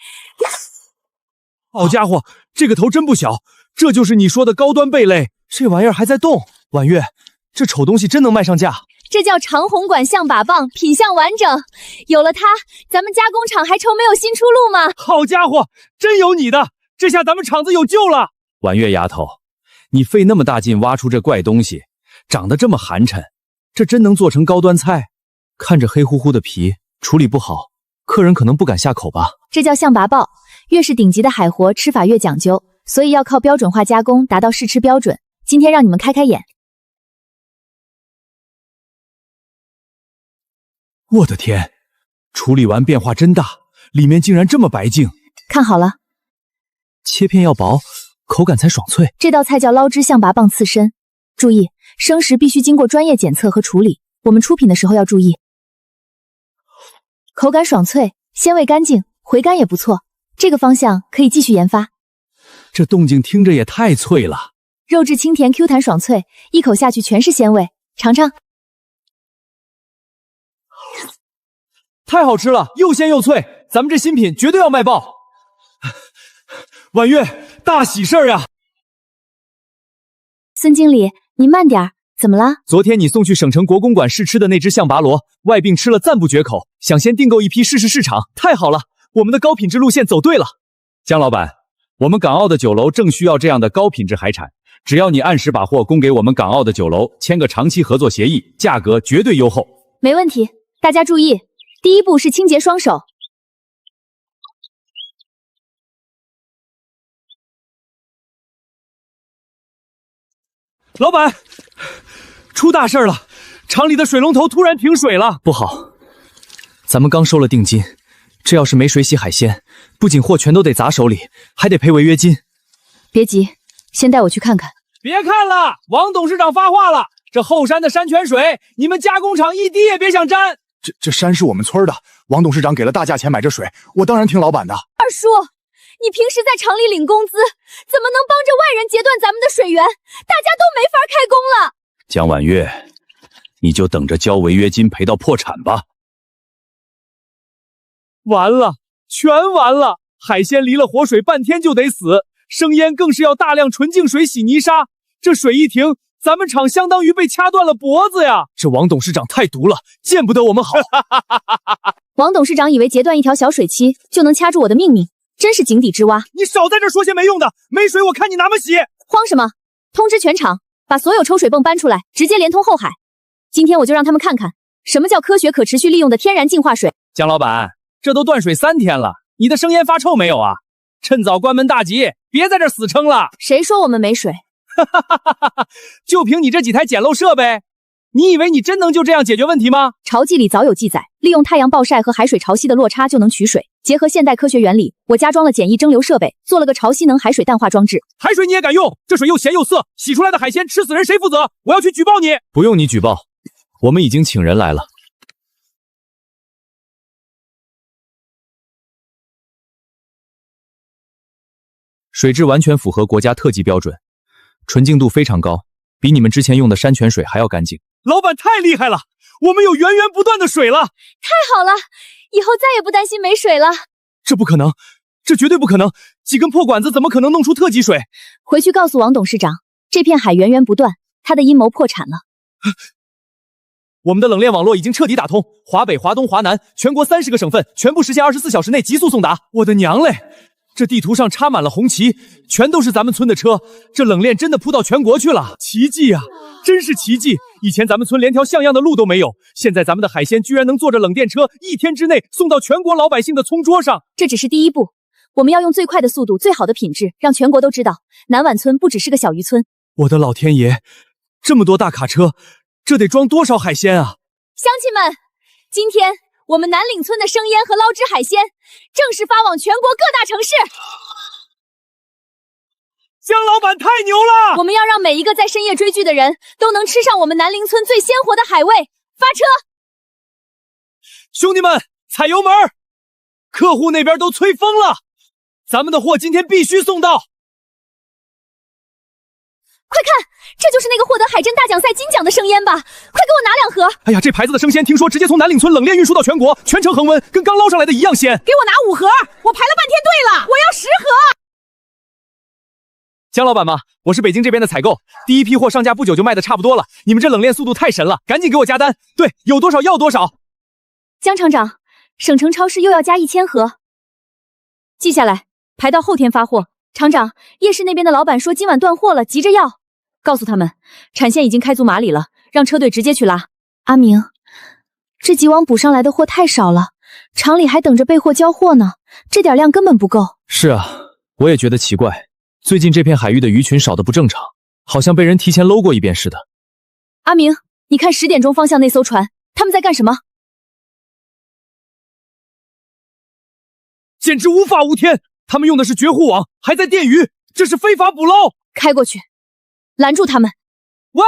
好家伙，这个头真不小，这就是你说的高端贝类，这玩意儿还在动。婉月，这丑东西真能卖上价。这叫长红管象拔蚌，品相完整，有了它，咱们加工厂还愁没有新出路吗？好家伙，真有你的，这下咱们厂子有救了。婉月丫头，你费那么大劲挖出这怪东西，长得这么寒碜，这真能做成高端菜？看着黑乎乎的皮，处理不好，客人可能不敢下口吧。这叫象拔蚌，越是顶级的海活，吃法越讲究，所以要靠标准化加工，达到试吃标准。今天让你们开开眼。我的天，处理完变化真大，里面竟然这么白净。看好了，切片要薄，口感才爽脆。这道菜叫捞汁象拔蚌刺身，注意，生食必须经过专业检测和处理，我们出品的时候要注意。口感爽脆，鲜味干净，回甘也不错，这个方向可以继续研发。这动静听着也太脆了，肉质清甜 Q 弹爽脆，一口下去全是鲜味，尝尝。太好吃了，又鲜又脆，咱们这新品绝对要卖爆。婉月，大喜事儿呀！孙经理，你慢点，怎么了？昨天你送去省城国公馆试吃的那只象拔螺，外宾吃了赞不绝口，想先订购一批试试市场。太好了，我们的高品质路线走对了。江老板，我们港澳的酒楼正需要这样的高品质海产，只要你按时把货供给我们港澳的酒楼，签个长期合作协议，价格绝对优厚。没问题，大家注意，第一步是清洁双手。老板，出大事了，厂里的水龙头突然停水了。不好，咱们刚收了定金，这要是没水洗海鲜，不仅货全都得砸手里，还得赔违约金。别急，先带我去看看。别看了，王董事长发话了，这后山的山泉水，你们加工厂一滴也别想沾。这山是我们村的，王董事长给了大价钱买这水，我当然听老板的。二叔，你平时在厂里领工资，怎么能帮着外人截断咱们的水源？大家都没法开工了。江婉月，你就等着交违约金赔到破产吧。完了，全完了！海鲜离了活水半天就得死，生腌更是要大量纯净水洗泥沙，这水一停，咱们厂相当于被掐断了脖子呀！这王董事长太毒了，见不得我们好。王董事长以为截断一条小水期就能掐住我的命运，真是井底之蛙。你少在这说些没用的，没水我看你拿么洗！慌什么？通知全厂，把所有抽水泵搬出来，直接连通后海。今天我就让他们看看，什么叫科学可持续利用的天然净化水。江老板，这都断水3天了，你的生腌发臭没有啊？趁早关门大吉，别在这死撑了。谁说我们没水？就凭你这几台简陋设备，你以为你真能就这样解决问题吗？潮记里早有记载，利用太阳暴晒和海水潮汐的落差就能取水。结合现代科学原理，我加装了简易蒸馏设备，做了个潮汐能海水淡化装置。海水你也敢用？这水又咸又涩，洗出来的海鲜吃死人谁负责？我要去举报你！不用你举报，我们已经请人来了。水质完全符合国家特级标准，纯净度非常高，比你们之前用的山泉水还要干净。老板太厉害了，我们有源源不断的水了！太好了，以后再也不担心没水了。这不可能，这绝对不可能！几根破管子怎么可能弄出特级水？回去告诉王董事长，这片海源源不断，他的阴谋破产了。我们的冷链网络已经彻底打通，华北、华东、华南全国30个省份全部实现24小时内极速送达。我的娘嘞！这地图上插满了红旗，全都是咱们村的车，这冷链真的铺到全国去了，奇迹啊！真是奇迹！以前咱们村连条像样的路都没有，现在咱们的海鲜居然能坐着冷电车1天之内送到全国老百姓的葱桌上。这只是第一步，我们要用最快的速度、最好的品质，让全国都知道南碗村不只是个小渔村。我的老天爷，这么多大卡车，这得装多少海鲜啊！乡亲们，今天我们南岭村的生腌和捞汁海鲜正式发往全国各大城市。姜老板太牛了！我们要让每一个在深夜追剧的人都能吃上我们南陵村最鲜活的海味。发车！兄弟们，踩油门！客户那边都催疯了，咱们的货今天必须送到！快看，这就是那个获得海珍大奖赛金奖的生腌吧！快给我拿2盒！哎呀，这牌子的生鲜听说直接从南岭村冷链运输到全国，全程恒温，跟刚捞上来的一样鲜。给我拿5盒！我排了半天队了，我要10盒！姜老板吗？我是北京这边的采购，第一批货上架不久就卖的差不多了，你们这冷链速度太神了，赶紧给我加单。对，有多少要多少。姜厂长，省城超市又要加1000盒，记下来，排到后天发货。厂长，夜市那边的老板说今晚断货了，急着要，告诉他们产线已经开足马里了，让车队直接去拉。阿明，这几网补上来的货太少了，厂里还等着备货交货呢，这点量根本不够。是啊，我也觉得奇怪。最近这片海域的鱼群少得不正常，好像被人提前搂过一遍似的。阿明，你看10点钟方向那艘船，他们在干什么？简直无法无天！他们用的是绝户网，还在电鱼，这是非法捕捞！开过去，拦住他们！喂，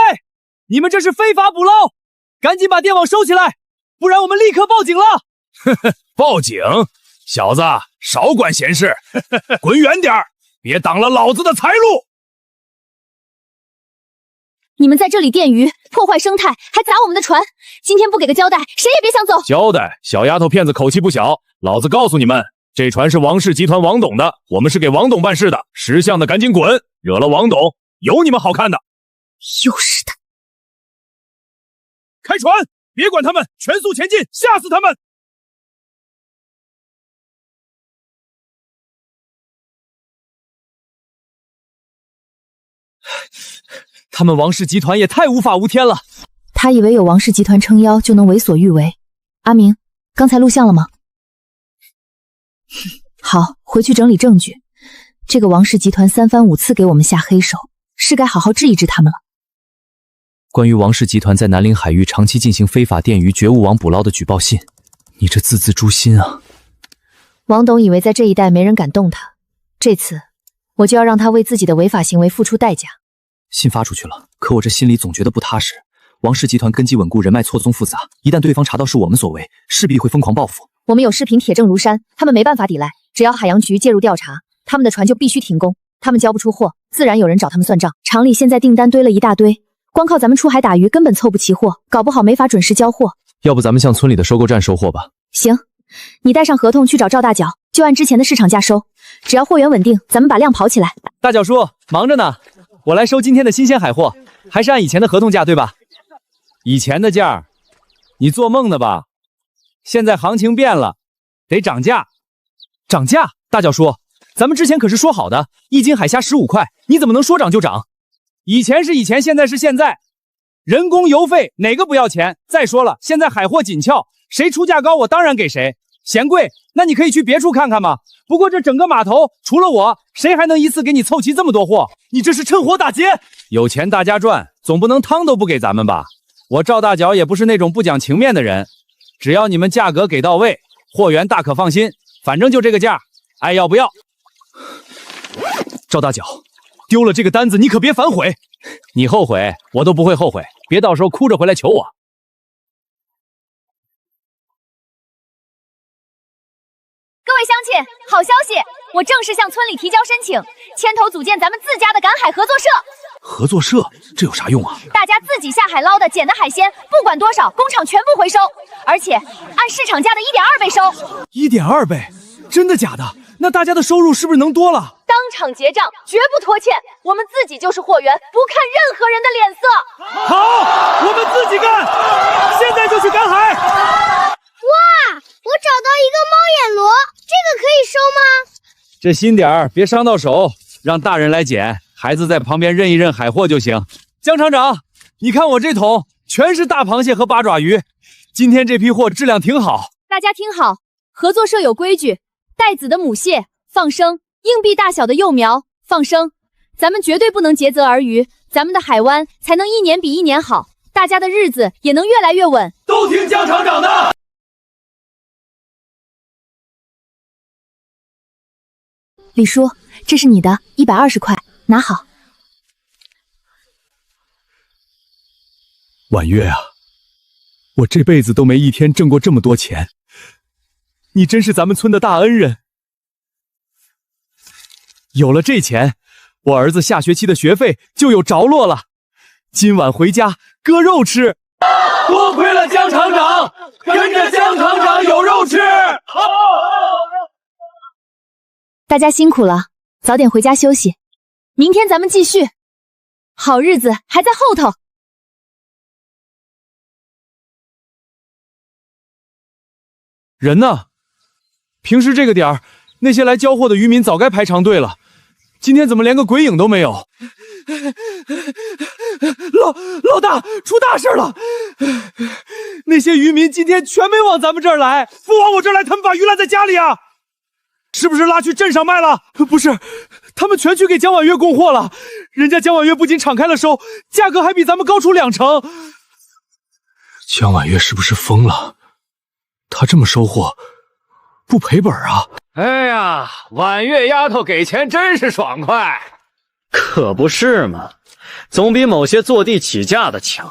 你们这是非法捕捞，赶紧把电网收起来，不然我们立刻报警了！呵呵，报警？小子，少管闲事，滚远点儿！别挡了老子的财路！你们在这里电鱼，破坏生态，还砸我们的船，今天不给个交代，谁也别想走！交代？小丫头片子口气不小，老子告诉你们，这船是王氏集团王董的，我们是给王董办事的，识相的赶紧滚，惹了王董，有你们好看的！又是他！开船，别管他们，全速前进，吓死他们！他们王氏集团也太无法无天了！他以为有王氏集团撑腰就能为所欲为。阿明，刚才录像了吗？好，回去整理证据。这个王氏集团3番5次给我们下黑手，是该好好治一治他们了。关于王氏集团在南岭海域长期进行非法电鱼绝物网捕捞的举报信，你这字字诛心啊！王董以为在这一带没人敢动他，这次我就要让他为自己的违法行为付出代价。信发出去了，可我这心里总觉得不踏实。王氏集团根基稳固，人脉错综复杂，一旦对方查到是我们所为，势必会疯狂报复。我们有视频铁证如山，他们没办法抵赖。只要海洋局介入调查，他们的船就必须停工。他们交不出货，自然有人找他们算账。厂里现在订单堆了一大堆，光靠咱们出海打鱼根本凑不齐货，搞不好没法准时交货。要不咱们向村里的收购站收货吧？行，你带上合同去找赵大脚，就按之前的市场价收。只要货源稳定，咱们把量跑起来。大脚叔，忙着呢，我来收今天的新鲜海货，还是按以前的合同价对吧？以前的价，你做梦呢吧？现在行情变了，得涨价。涨价？大脚叔，咱们之前可是说好的，1斤海虾15块，你怎么能说涨就涨？以前是以前，现在是现在，人工邮费哪个不要钱？再说了，现在海货紧俏，谁出价高我当然给谁。嫌贵，那你可以去别处看看嘛。不过这整个码头除了我，谁还能一次给你凑齐这么多货？你这是趁火打劫！有钱大家赚，总不能汤都不给咱们吧？我赵大脚也不是那种不讲情面的人，只要你们价格给到位，货源大可放心，反正就这个价，爱要不要。赵大脚，丢了这个单子你可别反悔，你后悔我都不会后悔，别到时候哭着回来求我。各位乡亲，好消息！我正式向村里提交申请，牵头组建咱们自家的赶海合作社。合作社这有啥用啊？大家自己下海捞的、捡的海鲜，不管多少，工厂全部回收，而且按市场价的1.2倍收。1.2倍？真的假的？那大家的收入是不是能多了？当场结账，绝不拖欠。我们自己就是货源，不看任何人的脸色。好，我们自己干！谢这心点儿别伤到手，让大人来捡，孩子在旁边认一认海货就行。江厂长，你看我这桶全是大螃蟹和八爪鱼，今天这批货质量挺好。大家听好，合作社有规矩，带籽的母蟹放生，硬币大小的幼苗放生，咱们绝对不能竭泽而渔，咱们的海湾才能一年比一年好，大家的日子也能越来越稳。都听江厂长的。李叔，这是你的120块，拿好。婉月啊，我这辈子都没一天挣过这么多钱，你真是咱们村的大恩人。有了这钱，我儿子下学期的学费就有着落了。今晚回家割肉吃。多亏了江厂长，跟着江厂长有肉吃。大家辛苦了，早点回家休息，明天咱们继续，好日子还在后头。人呢？平时这个点儿，那些来交货的渔民早该排长队了，今天怎么连个鬼影都没有？老大，出大事了！那些渔民今天全没往咱们这儿来，不往我这儿来，他们把鱼烂在家里啊！是不是拉去镇上卖了？不是，他们全去给江婉月供货了。人家江婉月不仅敞开了收，价格还比咱们高出2成。江婉月是不是疯了？她这么收货，不赔本啊？哎呀，婉月丫头给钱真是爽快，可不是嘛，总比某些坐地起价的强。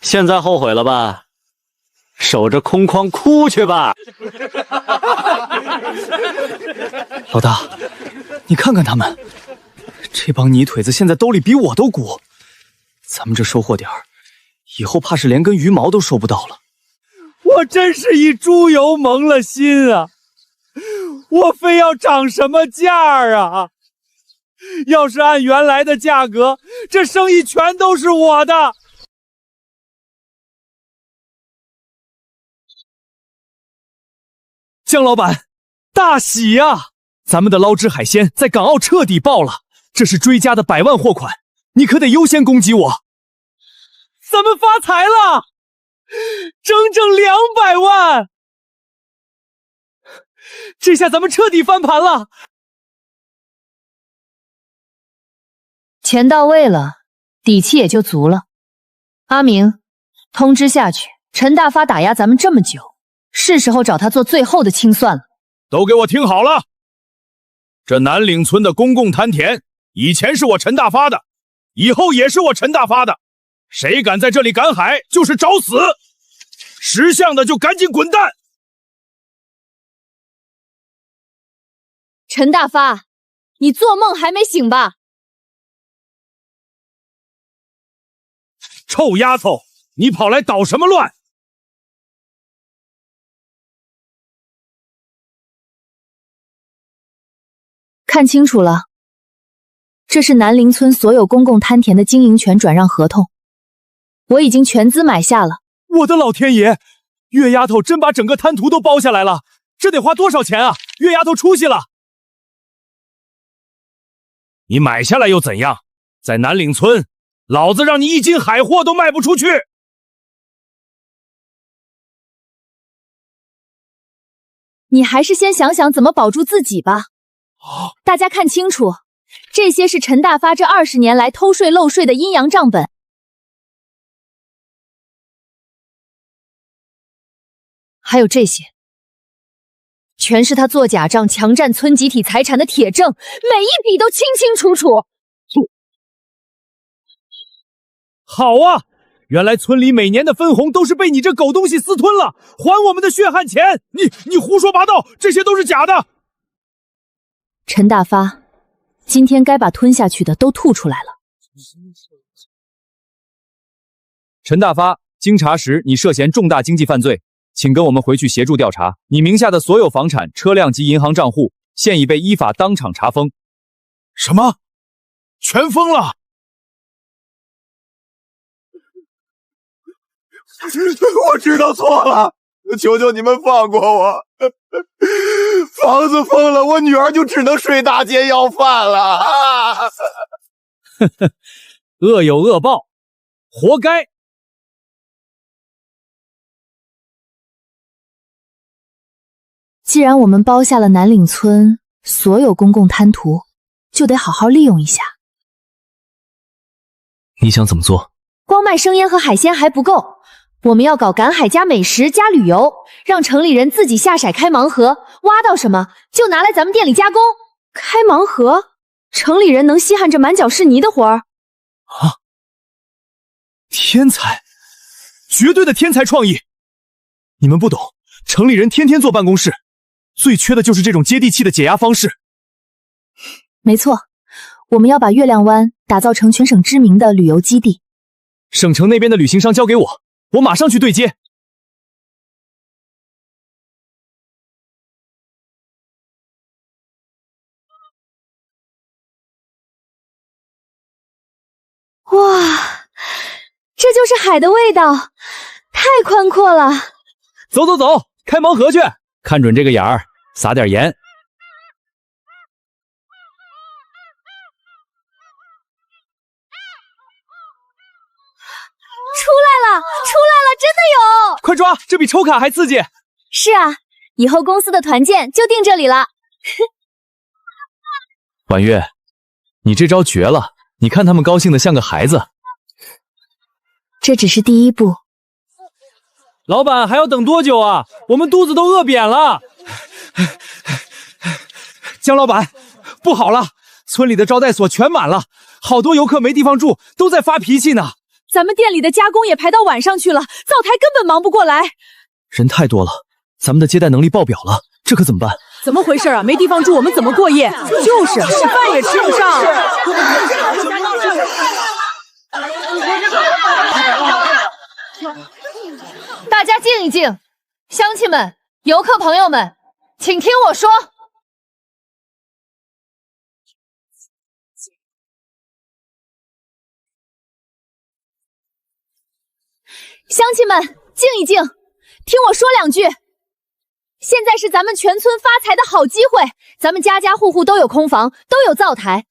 现在后悔了吧？守着空筐哭去吧。老大，你看看他们，这帮泥腿子现在兜里比我都鼓，咱们这收货点儿，以后怕是连根鱼毛都收不到了。我真是以猪油蒙了心啊！我非要涨什么价啊？要是按原来的价格，这生意全都是我的。江老板，大喜呀！咱们的捞汁海鲜在港澳彻底爆了，这是追加的100万货款，你可得优先攻击我。咱们发财了，整整200万！这下咱们彻底翻盘了。钱到位了，底气也就足了。阿明，通知下去，陈大发打压咱们这么久，是时候找他做最后的清算了。都给我听好了，这南岭村的公共滩田以前是我陈大发的，以后也是我陈大发的，谁敢在这里赶海就是找死，识相的就赶紧滚蛋。陈大发，你做梦还没醒吧？臭丫头，你跑来捣什么乱？看清楚了，这是南陵村所有公共滩田的经营权转让合同，我已经全资买下了。我的老天爷，月丫头真把整个滩涂都包下来了，这得花多少钱啊？月丫头出息了。你买下来又怎样？在南岭村，老子让你一斤海货都卖不出去。你还是先想想怎么保住自己吧。大家看清楚，这些是陈大发这20年来偷税漏税的阴阳账本。还有这些，全是他做假账强占村集体财产的铁证，每一笔都清清楚楚。好啊，原来村里每年的分红都是被你这狗东西私吞了，还我们的血汗钱！你胡说八道，这些都是假的！陈大发，今天该把吞下去的都吐出来了。陈大发，经查实你涉嫌重大经济犯罪，请跟我们回去协助调查。你名下的所有房产、车辆及银行账户，现已被依法当场查封。什么？全封了？我知道错了，求求你们放过我，房子封了，我女儿就只能睡大街要饭了啊！呵呵，恶有恶报，活该。既然我们包下了南岭村所有公共滩涂，就得好好利用一下。你想怎么做？光卖生腌和海鲜还不够，我们要搞赶海加美食加旅游，让城里人自己下骰开盲盒，挖到什么就拿来咱们店里加工。开盲盒，城里人能稀罕这满脚是泥的活儿？啊！天才，绝对的天才创意！你们不懂，城里人天天坐办公室，最缺的就是这种接地气的解压方式。没错，我们要把月亮湾打造成全省知名的旅游基地。省城那边的旅行商交给我，我马上去对接。哇，这就是海的味道，太宽阔了。走走走，开盲盒去，看准这个眼儿，撒点盐。出来了，真的有！快抓，这比抽卡还刺激。是啊，以后公司的团建就定这里了。婉月，你这招绝了，你看他们高兴的像个孩子。这只是第一步。老板还要等多久啊？我们肚子都饿扁了。江老板，不好了，村里的招待所全满了，好多游客没地方住，都在发脾气呢。咱们店里的加工也排到晚上去了，灶台根本忙不过来。人太多了，咱们的接待能力爆表了，这可怎么办？怎么回事啊？没地方住，我们怎么过夜？就是饭也吃不上。大家静一静，乡亲们、游客朋友们，请听我说。乡亲们，静一静，听我说两句。现在是咱们全村发财的好机会，咱们家家户户都有空房，都有灶台。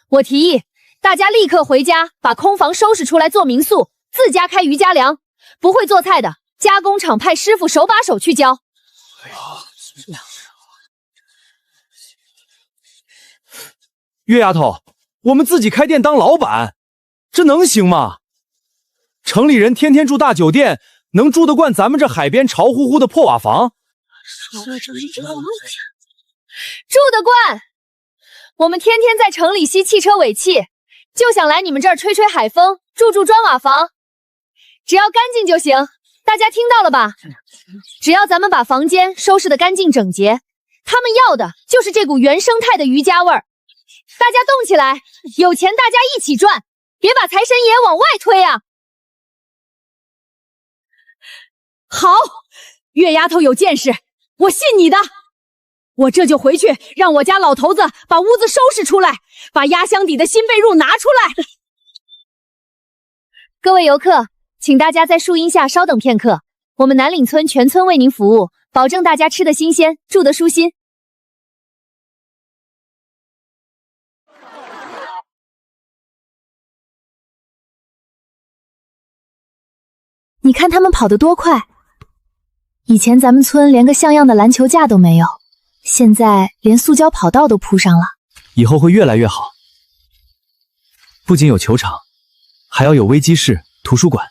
我提议，大家立刻回家把空房收拾出来做民宿，自家开瑜伽凉。不会做菜的，加工厂派师傅手把手去教。月丫头，我们自己开店当老板，这能行吗？城里人天天住大酒店，能住得惯咱们这海边潮乎乎的破瓦房？住得惯。我们天天在城里吸汽车尾气，就想来你们这儿吹吹海风，住砖瓦房。只要干净就行，大家听到了吧？只要咱们把房间收拾得干净整洁，他们要的就是这股原生态的瑜伽味儿。大家动起来，有钱大家一起赚，别把财神爷往外推啊！好，月丫头有见识，我信你的。我这就回去让我家老头子把屋子收拾出来，把压箱底的新被褥拿出来。各位游客，请大家在树荫下稍等片刻，我们南岭村全村为您服务，保证大家吃得新鲜，住得舒心。你看他们跑得多快！以前咱们村连个像样的篮球架都没有，现在连塑胶跑道都铺上了。以后会越来越好，不仅有球场，还要有微机室、图书馆。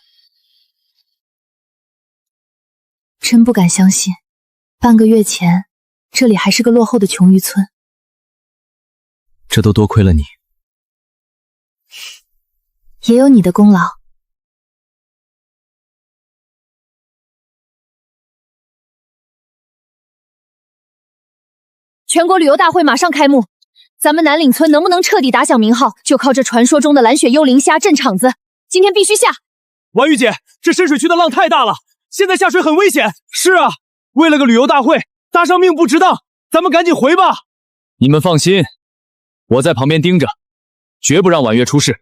真不敢相信，半个月前这里还是个落后的穷渔村。这都多亏了你，也有你的功劳。全国旅游大会马上开幕，咱们南岭村能不能彻底打响名号，就靠这传说中的蓝血幽灵虾镇场子。今天必须下。婉玉姐，这深水区的浪太大了，现在下水很危险。是啊，为了个旅游大会，搭上命不值当，咱们赶紧回吧。你们放心，我在旁边盯着，绝不让婉月出事。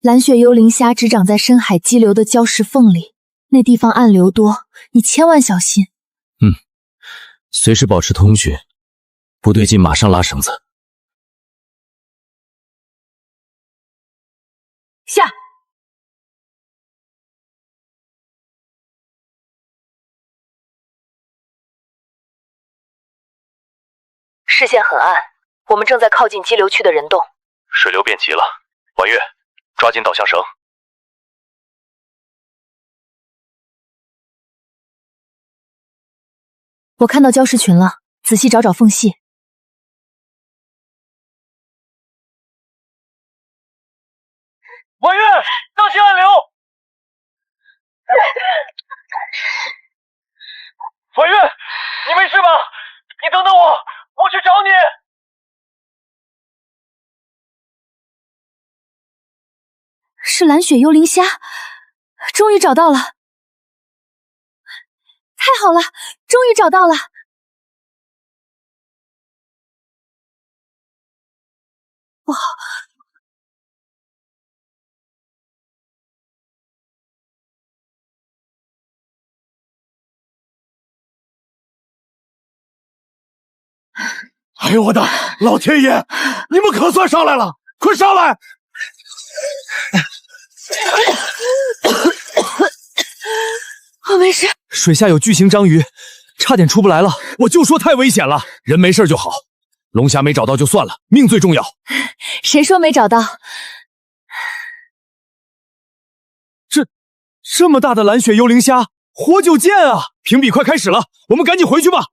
蓝血幽灵虾只长在深海激流的礁石缝里，那地方暗流多，你千万小心。随时保持通讯，不对劲马上拉绳子。下。视线很暗，我们正在靠近激流区的人洞。水流变急了，婉月，抓紧导向绳。我看到礁石群了，仔细找找缝隙。婉月，当心暗流！婉月，你没事吧？你等等我，我去找你。是蓝血幽灵虾，终于找到了！太好了，终于找到了！哇！哎呦我的老天爷！你们可算上来了，快上来！我没事。水下有巨型章鱼，差点出不来了。我就说太危险了，人没事就好，龙虾没找到就算了，命最重要。谁说没找到？这么大的蓝血幽灵虾，活久见啊！评比快开始了，我们赶紧回去吧。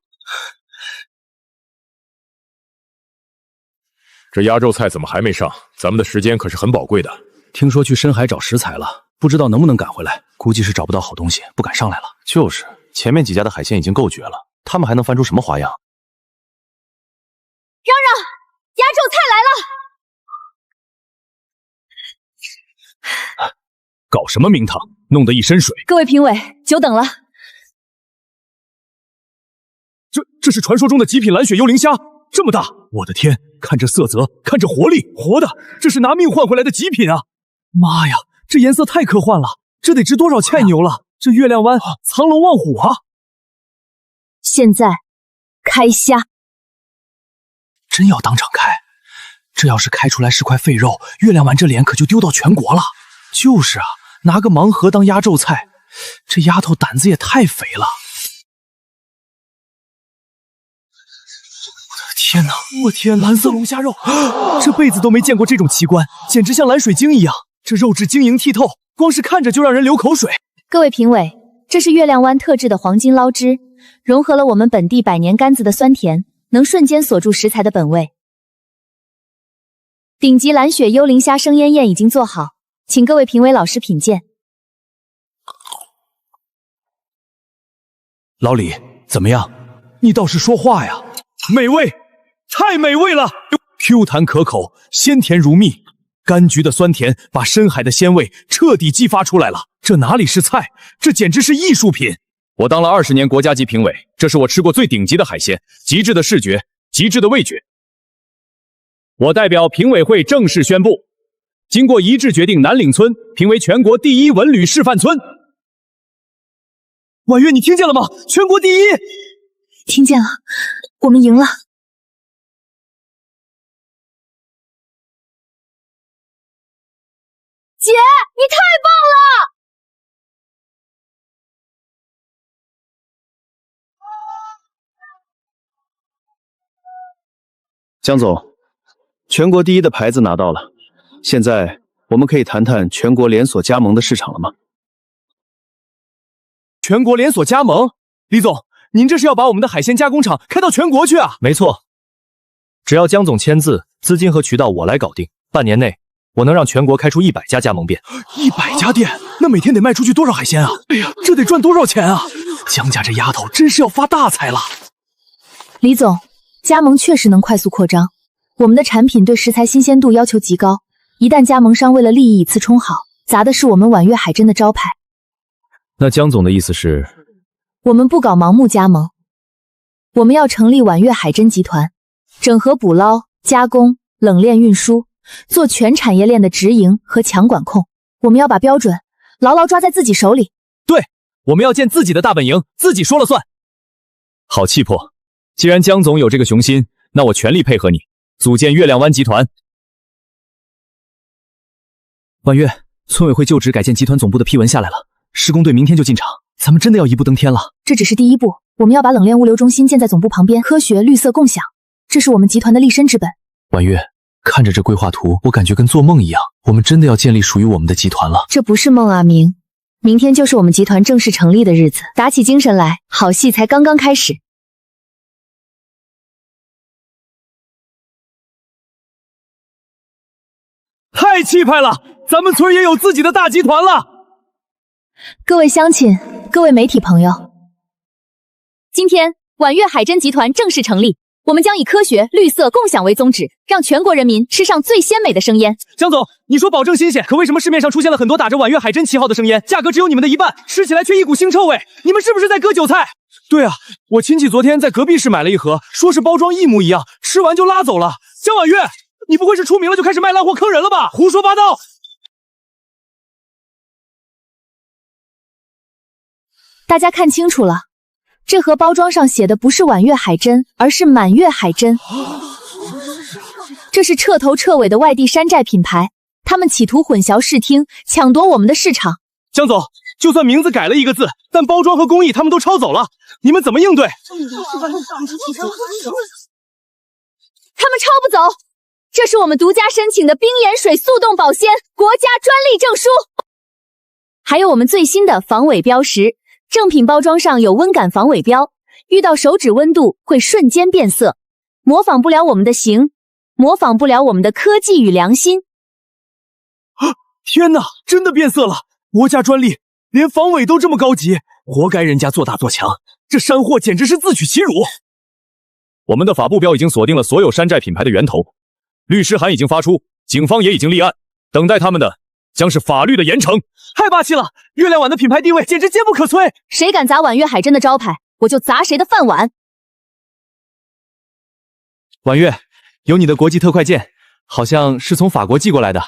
这压轴菜怎么还没上？咱们的时间可是很宝贵的。听说去深海找食材了，不知道能不能赶回来。估计是找不到好东西，不敢上来了。就是，前面几家的海鲜已经够绝了，他们还能翻出什么花样？嚷嚷，压轴菜来了！搞什么名堂，弄得一身水。各位评委，久等了。这是传说中的极品蓝血幽灵虾，这么大！我的天，看这色泽，看这活力，活的，这是拿命换回来的极品啊！妈呀，这颜色太科幻了，这得值多少菜牛了？这月亮湾藏龙卧虎啊！现在开虾，真要当场开？这要是开出来是块废肉，月亮湾这脸可就丢到全国了。就是啊，拿个盲盒当压轴菜，这丫头胆子也太肥了。天哪！我天，蓝色龙虾肉，这辈子都没见过这种奇观，简直像蓝水晶一样。这肉质晶莹剔透，光是看着就让人流口水。各位评委，这是月亮湾特制的黄金捞汁，融合了我们本地百年甘子的酸甜，能瞬间锁住食材的本味。顶级蓝血幽灵虾生腌宴已经做好，请各位评委老师品鉴。老李，怎么样？你倒是说话呀！美味！太美味了 ，Q 弹可口，鲜甜如蜜，柑橘的酸甜把深海的鲜味彻底激发出来了。这哪里是菜，这简直是艺术品！我当了20年国家级评委，这是我吃过最顶级的海鲜，极致的视觉，极致的味觉。我代表评委会正式宣布，经过一致决定，南岭村评为全国第1文旅示范村。婉月，你听见了吗？全国第1！听见了，我们赢了。姐，你太棒了！江总，全国第1的牌子拿到了，现在我们可以谈谈全国连锁加盟的市场了吗？全国连锁加盟？李总，您这是要把我们的海鲜加工厂开到全国去啊？没错，只要江总签字，资金和渠道我来搞定，半年内我能让全国开出100家加盟店。100家店，那每天得卖出去多少海鲜啊？哎呀，这得赚多少钱啊？江家这丫头真是要发大财了。李总，加盟确实能快速扩张，我们的产品对食材新鲜度要求极高，一旦加盟商为了利益以次充好，砸的是我们婉月海珍的招牌。那江总的意思是？我们不搞盲目加盟，我们要成立婉月海珍集团，整合捕捞、加工、冷链运输，做全产业链的直营和强管控。我们要把标准牢牢抓在自己手里。对，我们要建自己的大本营，自己说了算。好气魄，既然江总有这个雄心，那我全力配合你，组建月亮湾集团。婉月，村委会就职改建集团总部的批文下来了，施工队明天就进场，咱们真的要一步登天了。这只是第一步，我们要把冷链物流中心建在总部旁边，科学绿色共享，这是我们集团的立身之本。婉月，看着这规划图，我感觉跟做梦一样，我们真的要建立属于我们的集团了。这不是梦啊，明，明天就是我们集团正式成立的日子，打起精神来，好戏才刚刚开始。太气派了！咱们村也有自己的大集团了。各位乡亲，各位媒体朋友，今天婉月海珍集团正式成立，我们将以科学、绿色、共享为宗旨，让全国人民吃上最鲜美的生腌。江总，你说保证新鲜，可为什么市面上出现了很多打着婉月海珍旗号的生腌，价格只有你们的一半，吃起来却一股腥臭味？你们是不是在割韭菜？对啊，我亲戚昨天在隔壁市买了一盒，说是包装一模一样，吃完就拉走了。江婉月，你不会是出名了就开始卖烂货坑人了吧？胡说八道！大家看清楚了，这盒包装上写的不是婉月海珍，而是满月海珍。这是彻头彻尾的外地山寨品牌，他们企图混淆视听，抢夺我们的市场。江总，就算名字改了一个字，但包装和工艺他们都抄走了，你们怎么应对？他们抄不走，这是我们独家申请的冰盐水速冻保鲜国家专利证书，还有我们最新的防伪标识。正品包装上有温感防伪标，遇到手指温度会瞬间变色，模仿不了我们的形，模仿不了我们的科技与良心。天哪，真的变色了！国家专利，连防伪都这么高级，活该人家做大做强，这山货简直是自取其辱。我们的法部标已经锁定了所有山寨品牌的源头，律师函已经发出，警方也已经立案，等待他们的将是法律的严惩。太霸气了！月亮碗的品牌地位简直坚不可摧。谁敢砸婉月海珍的招牌，我就砸谁的饭碗。婉月，有你的国际特快件，好像是从法国寄过来的。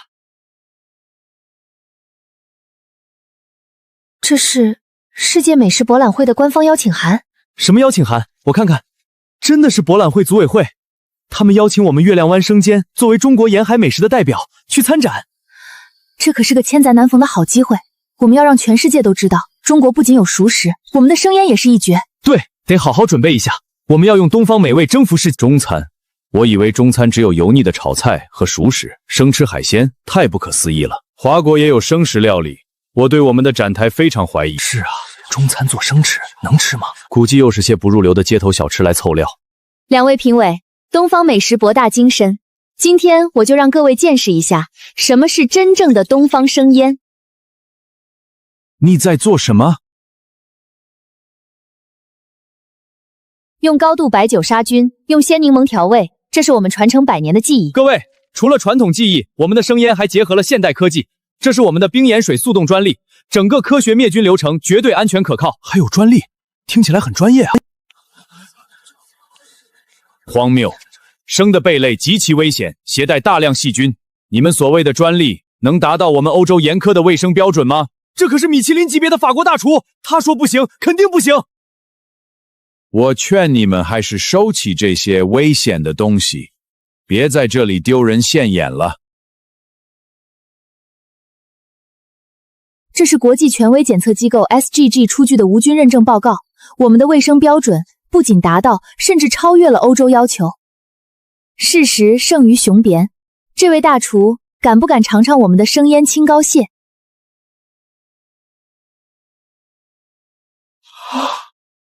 这是世界美食博览会的官方邀请函。什么邀请函？我看看，真的是博览会组委会，他们邀请我们月亮湾生煎作为中国沿海美食的代表去参展。这可是个千载难逢的好机会，我们要让全世界都知道，中国不仅有熟食，我们的生腌也是一绝。对，得好好准备一下，我们要用东方美味征服世界。中餐，我以为中餐只有油腻的炒菜和熟食，生吃海鲜太不可思议了。华国也有生食料理，我对我们的展台非常怀疑。是啊，中餐做生吃能吃吗？估计又是些不入流的街头小吃来凑料。两位评委，东方美食博大精深，今天我就让各位见识一下什么是真正的东方生腌。你在做什么？用高度白酒杀菌，用鲜柠檬调味，这是我们传承100年的技艺。各位，除了传统技艺，我们的生腌还结合了现代科技，这是我们的冰盐水速冻专利，整个科学灭菌流程绝对安全可靠。还有专利，听起来很专业啊。荒谬！生的贝类极其危险，携带大量细菌。你们所谓的专利能达到我们欧洲严苛的卫生标准吗？这可是米其林级别的法国大厨，他说不行，肯定不行。我劝你们还是收起这些危险的东西，别在这里丢人现眼了。这是国际权威检测机构 SGG 出具的无菌认证报告，我们的卫生标准不仅达到，甚至超越了欧洲要求。事实胜于雄辩，这位大厨敢不敢尝尝我们的生腌青膏蟹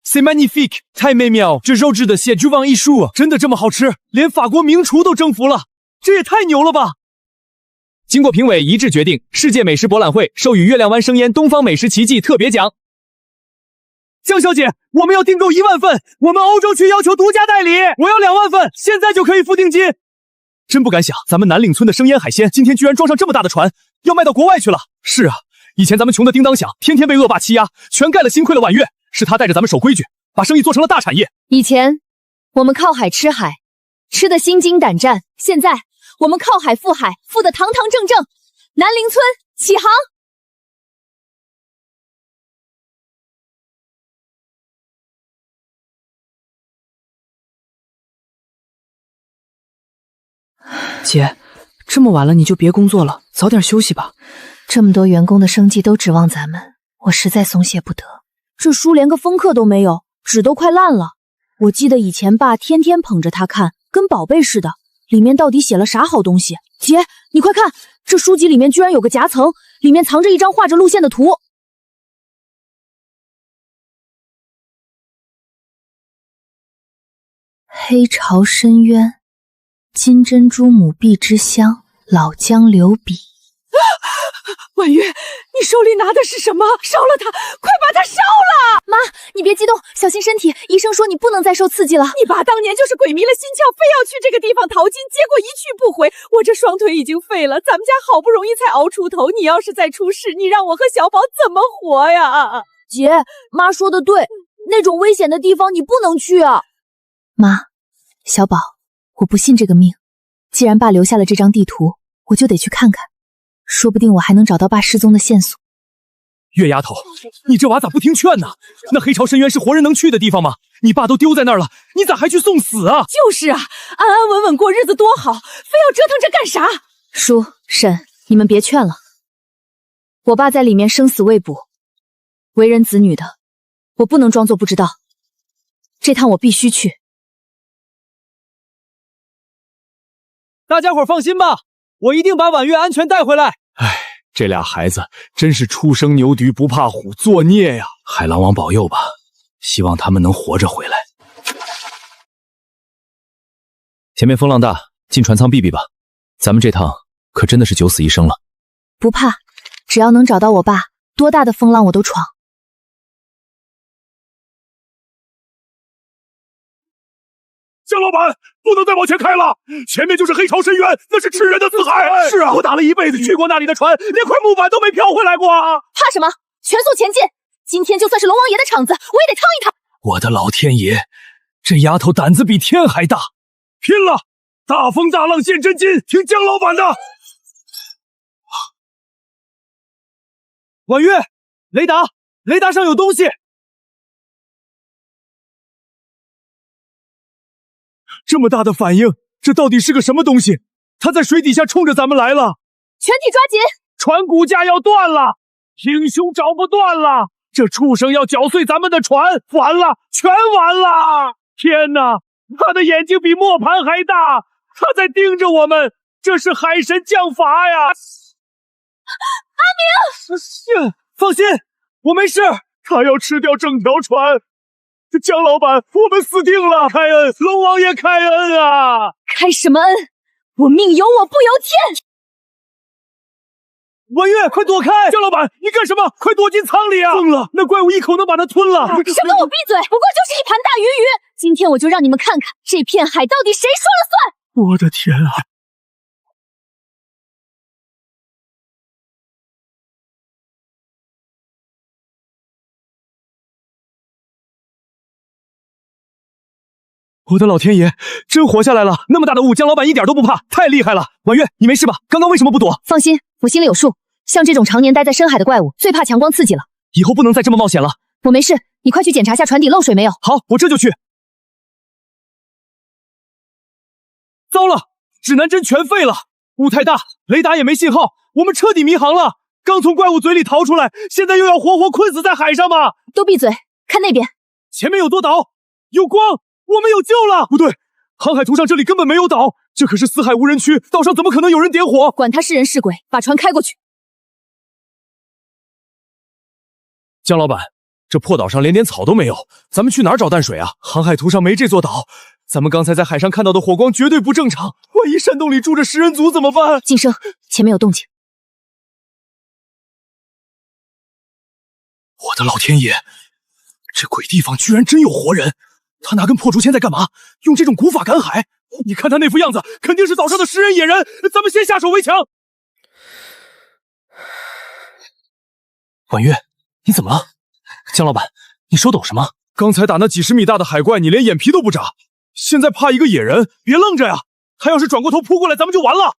？C'est magnifique， 太美妙！这肉质的蟹巨忘艺术，真的这么好吃？连法国名厨都征服了，这也太牛了吧！经过评委一致决定，世界美食博览会授予月亮湾生腌东方美食奇迹特别奖。江小姐，我们要订购1万份，我们欧洲区要求独家代理，我要2万份，现在就可以付定金。真不敢想，咱们南岭村的生腌海鲜今天居然装上这么大的船，要卖到国外去了。是啊，以前咱们穷的叮当响，天天被恶霸欺压，全盖了幸亏了婉月，是他带着咱们守规矩，把生意做成了大产业。以前我们靠海吃海，吃得心惊胆战，现在我们靠海富海，富得堂堂正正。南陵村起航！姐，这么晚了你就别工作了，早点休息吧。这么多员工的生计都指望咱们，我实在松懈不得。这书连个封刻都没有，纸都快烂了。我记得以前爸天天捧着它看，跟宝贝似的。里面到底写了啥好东西？姐，你快看，这书籍里面居然有个夹层，里面藏着一张画着路线的图。黑潮深渊，金珍珠母碧之乡，老江流笔。婉月，你手里拿的是什么？烧了它，快把它烧了！妈，你别激动，小心身体。医生说你不能再受刺激了。你爸当年就是鬼迷了心窍，非要去这个地方淘金，结果一去不回。我这双腿已经废了，咱们家好不容易才熬出头，你要是再出事，你让我和小宝怎么活呀？姐，妈说的对，那种危险的地方你不能去啊。妈，小宝，我不信这个命。既然爸留下了这张地图，我就得去看看。说不定我还能找到爸失踪的线索。月丫头，你这娃咋不听劝呢？那黑潮深渊是活人能去的地方吗？你爸都丢在那儿了，你咋还去送死啊？就是啊，安安稳稳过日子多好，非要折腾这干啥？叔婶，你们别劝了。我爸在里面生死未卜，为人子女的，我不能装作不知道。这趟我必须去。大家伙放心吧，我一定把婉月安全带回来。唉，这俩孩子真是初生牛犊不怕虎，作孽呀！海狼王保佑吧，希望他们能活着回来。前面风浪大，进船舱避避吧。咱们这趟可真的是九死一生了。不怕，只要能找到我爸，多大的风浪我都闯。江老板，不能再往前开了，前面就是黑潮深渊，那是吃人的死海。是啊，我打了一辈子去过那里的船，连块木板都没漂回来过啊！怕什么？全速前进！今天就算是龙王爷的场子，我也得趟一趟。我的老天爷，这丫头胆子比天还大！拼了！大风大浪现真金，听江老板的。婉月，雷达上有东西。这么大的反应，这到底是个什么东西？它在水底下冲着咱们来了！全体抓紧！船骨架要断了，英雄找不断了！这畜生要搅碎咱们的船，完了，全完了！天哪，他的眼睛比磨盘还大，他在盯着我们，这是海神降罚呀！阿明，放心，我没事。他要吃掉整条船。江老板，我们死定了！开恩，龙王爷开恩啊！开什么恩？我命由我不由天！婉月，快躲开！江老板，你干什么？快躲进舱里啊！疯了，那怪物一口能把它吞了！什么？我闭嘴！不过就是一盘大鱼鱼。今天我就让你们看看，这片海到底谁说了算！我的天啊！我的老天爷，真活下来了！那么大的雾，江老板一点都不怕，太厉害了！婉月，你没事吧？刚刚为什么不躲？放心，我心里有数。像这种常年待在深海的怪物，最怕强光刺激了。以后不能再这么冒险了。我没事，你快去检查下船底漏水没有。好，我这就去。糟了，指南针全废了，雾太大，雷达也没信号，我们彻底迷航了。刚从怪物嘴里逃出来，现在又要活活困死在海上吗？都闭嘴，看那边，前面有多岛，有光。我们有救了！不对，航海图上这里根本没有岛，这可是四海无人区，岛上怎么可能有人点火？管他是人是鬼，把船开过去。江老板，这破岛上连点草都没有，咱们去哪儿找淡水啊？航海图上没这座岛，咱们刚才在海上看到的火光绝对不正常，万一山洞里住着食人族怎么办？晋升，前面有动静。我的老天爷，这鬼地方居然真有活人！他拿根破竹签在干嘛？用这种古法赶海？你看他那副样子，肯定是岛上的食人野人。咱们先下手为强。婉月，你怎么了？江老板，你手抖什么？刚才打那几十米大的海怪，你连眼皮都不眨，现在怕一个野人，别愣着呀！他要是转过头扑过来，咱们就完了。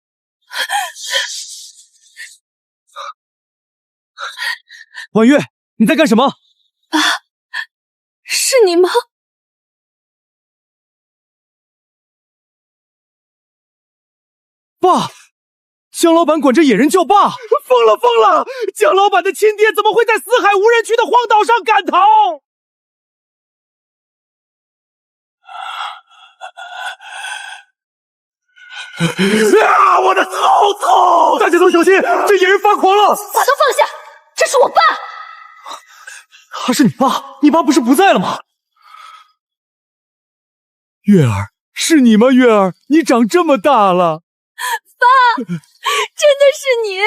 婉月，你在干什么？爸，是你吗？爸，江老板管这野人叫爸，疯了疯了！江老板的亲爹怎么会在四海无人区的荒岛上赶逃？啊！我的好痛！大家都小心，这野人发狂了！把刀放下，这是我爸。他是你爸？你爸不是不在了吗？月儿，是你吗？月儿，你长这么大了。爸，真的是你！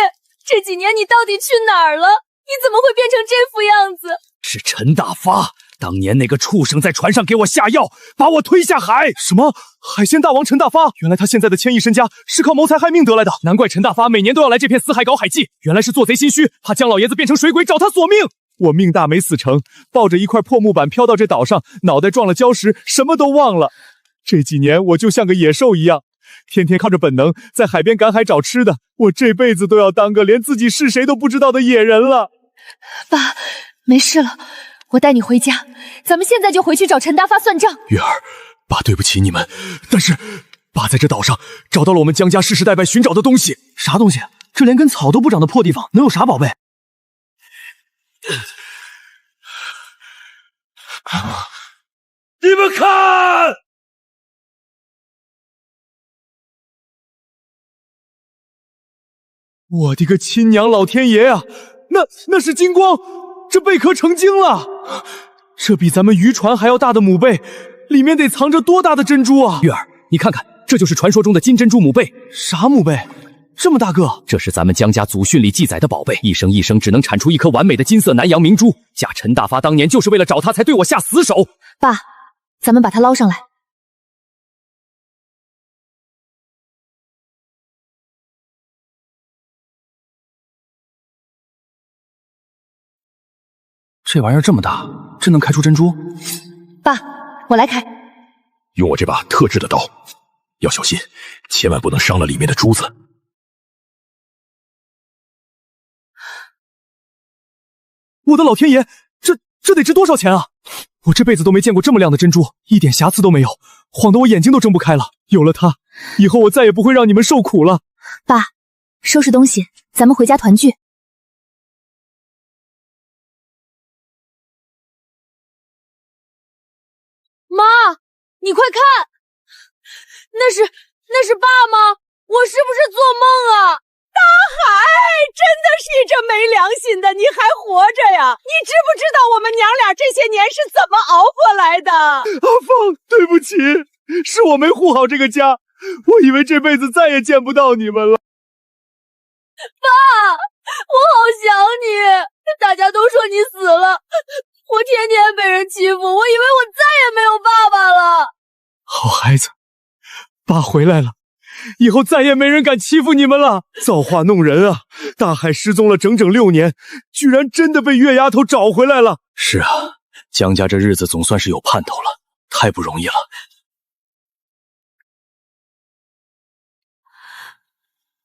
这几年你到底去哪儿了？你怎么会变成这副样子？是陈大发，当年那个畜生在船上给我下药，把我推下海。什么？海鲜大王陈大发？原来他现在的千亿身家是靠谋财害命得来的，难怪陈大发每年都要来这片死海搞海祭，原来是做贼心虚，怕江老爷子变成水鬼找他索命。我命大没死成，抱着一块破木板飘到这岛上，脑袋撞了礁石，什么都忘了。这几年我就像个野兽一样，天天靠着本能在海边赶海找吃的，我这辈子都要当个连自己是谁都不知道的野人了。爸，没事了，我带你回家，咱们现在就回去找陈大发算账。月儿，爸对不起你们，但是爸在这岛上找到了我们江家世世代代寻找的东西。啥东西？这连根草都不长的破地方能有啥宝贝？你们看！我的个亲娘老天爷啊！那是金光，这贝壳成精了，这比咱们渔船还要大的母贝，里面得藏着多大的珍珠啊！月儿，你看看，这就是传说中的金珍珠母贝。啥母贝？这么大个？这是咱们江家祖训里记载的宝贝，一生一生只能产出一颗完美的金色南洋明珠。家陈大发当年就是为了找他才对我下死手。爸，咱们把它捞上来。这玩意儿这么大，真能开出珍珠？爸，我来开。用我这把特制的刀，要小心，千万不能伤了里面的珠子。我的老天爷，这得值多少钱啊！我这辈子都没见过这么亮的珍珠，一点瑕疵都没有，晃得我眼睛都睁不开了。有了它，以后我再也不会让你们受苦了。爸，收拾东西，咱们回家团聚。妈，你快看，那是爸吗？我是不是做梦啊？大海，真的是你这没良心的，你还活着呀？你知不知道我们娘俩这些年是怎么熬过来的？阿凤，对不起，是我没护好这个家，我以为这辈子再也见不到你们了。爸，我好想你，大家都说你死了，我天天被人欺负，我以为我再也没有爸爸了。好孩子，爸回来了，以后再也没人敢欺负你们了。造化弄人啊！大海失踪了整整6年，居然真的被月丫头找回来了。是啊，江家这日子总算是有盼头了，太不容易了。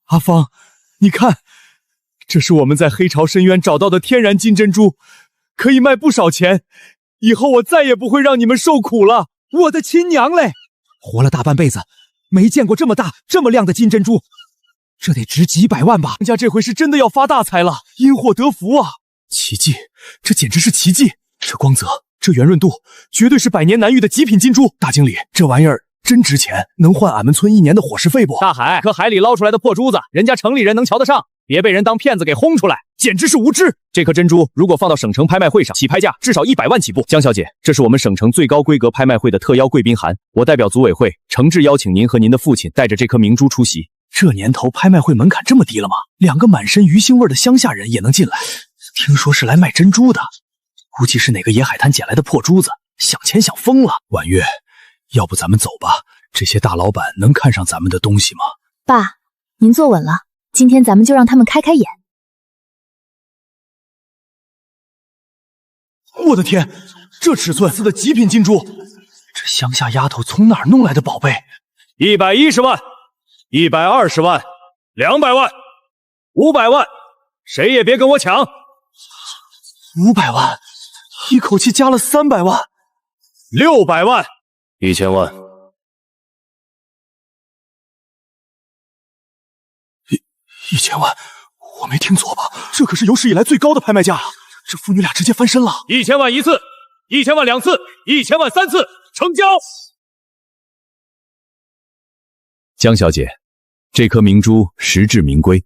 阿芳，你看，这是我们在黑潮深渊找到的天然金珍珠，可以卖不少钱，以后我再也不会让你们受苦了。我的亲娘嘞，活了大半辈子，没见过这么大这么亮的金珍珠，这得值几百万吧？江家这回是真的要发大财了，因祸得福啊！奇迹，这简直是奇迹！这光泽，这圆润度，绝对是100年难遇的极品金珠。大经理，这玩意儿真值钱，能换俺们村1年的伙食费不？大海，可海里捞出来的破珠子，人家城里人能瞧得上，别被人当骗子给轰出来，简直是无知！这颗珍珠如果放到省城拍卖会上，起拍价至少100万起步。江小姐，这是我们省城最高规格拍卖会的特邀贵宾函，我代表组委会诚挚邀请您和您的父亲带着这颗明珠出席。这年头拍卖会门槛这么低了吗？2个满身鱼腥味的乡下人也能进来？听说是来卖珍珠的，估计是哪个野海滩捡来的破珠子，想钱想疯了。婉月，要不咱们走吧？这些大老板能看上咱们的东西吗？爸，您坐稳了，今天咱们就让他们开开眼。我的天，这尺寸的极品金珠，这乡下丫头从哪儿弄来的宝贝？110万，120万，200万，500万，谁也别跟我抢！500万，一口气加了300万，600万，1000万。1000万，我没听错吧？这可是有史以来最高的拍卖价啊！这父女俩直接翻身了。1000万1次，1000万2次，1000万3次，成交。江小姐，这颗明珠实至名归。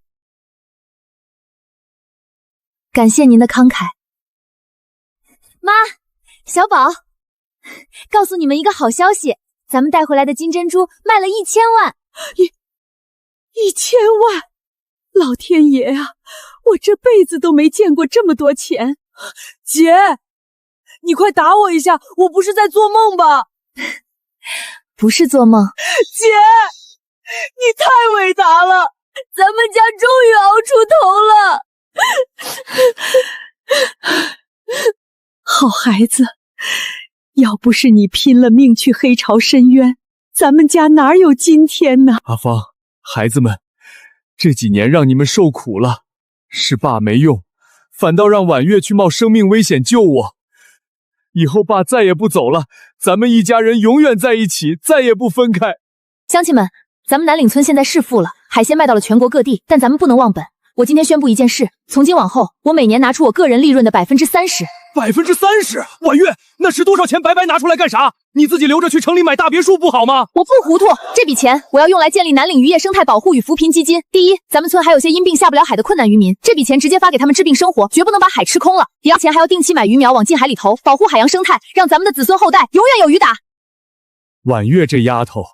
感谢您的慷慨。妈，小宝，告诉你们一个好消息，咱们带回来的金珍珠卖了1000万。1000万！老天爷啊，我这辈子都没见过这么多钱。姐，你快打我一下，我不是在做梦吧？不是做梦。姐，你太伟大了，咱们家终于熬出头了。好孩子，要不是你拼了命去黑潮深渊，咱们家哪有今天呢？阿芳，孩子们，这几年让你们受苦了，是爸没用，反倒让婉月去冒生命危险救我。以后爸再也不走了，咱们一家人永远在一起，再也不分开。乡亲们，咱们南岭村现在是富了，海鲜卖到了全国各地，但咱们不能忘本。我今天宣布一件事，从今往后，我每年拿出我个人利润的30%。30%？婉月，那是多少钱白白拿出来干啥？你自己留着去城里买大别墅不好吗？我不糊涂，这笔钱我要用来建立南岭渔业生态保护与扶贫基金。第一，咱们村还有些因病下不了海的困难渔民，这笔钱直接发给他们治病生活，绝不能把海吃空了。第二，钱还要定期买鱼苗往近海里投，保护海洋生态，让咱们的子孙后代永远有鱼打。婉月这丫头，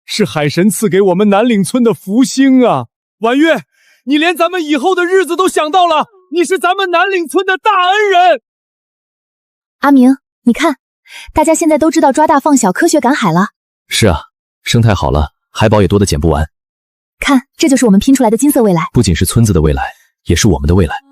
是海神赐给我们南岭村的福星啊！婉月，你连咱们以后的日子都想到了，你是咱们南岭村的大恩人。阿明，你看，大家现在都知道抓大放小，科学赶海了。是啊，生态好了，海宝也多得捡不完。看，这就是我们拼出来的金色未来，不仅是村子的未来，也是我们的未来。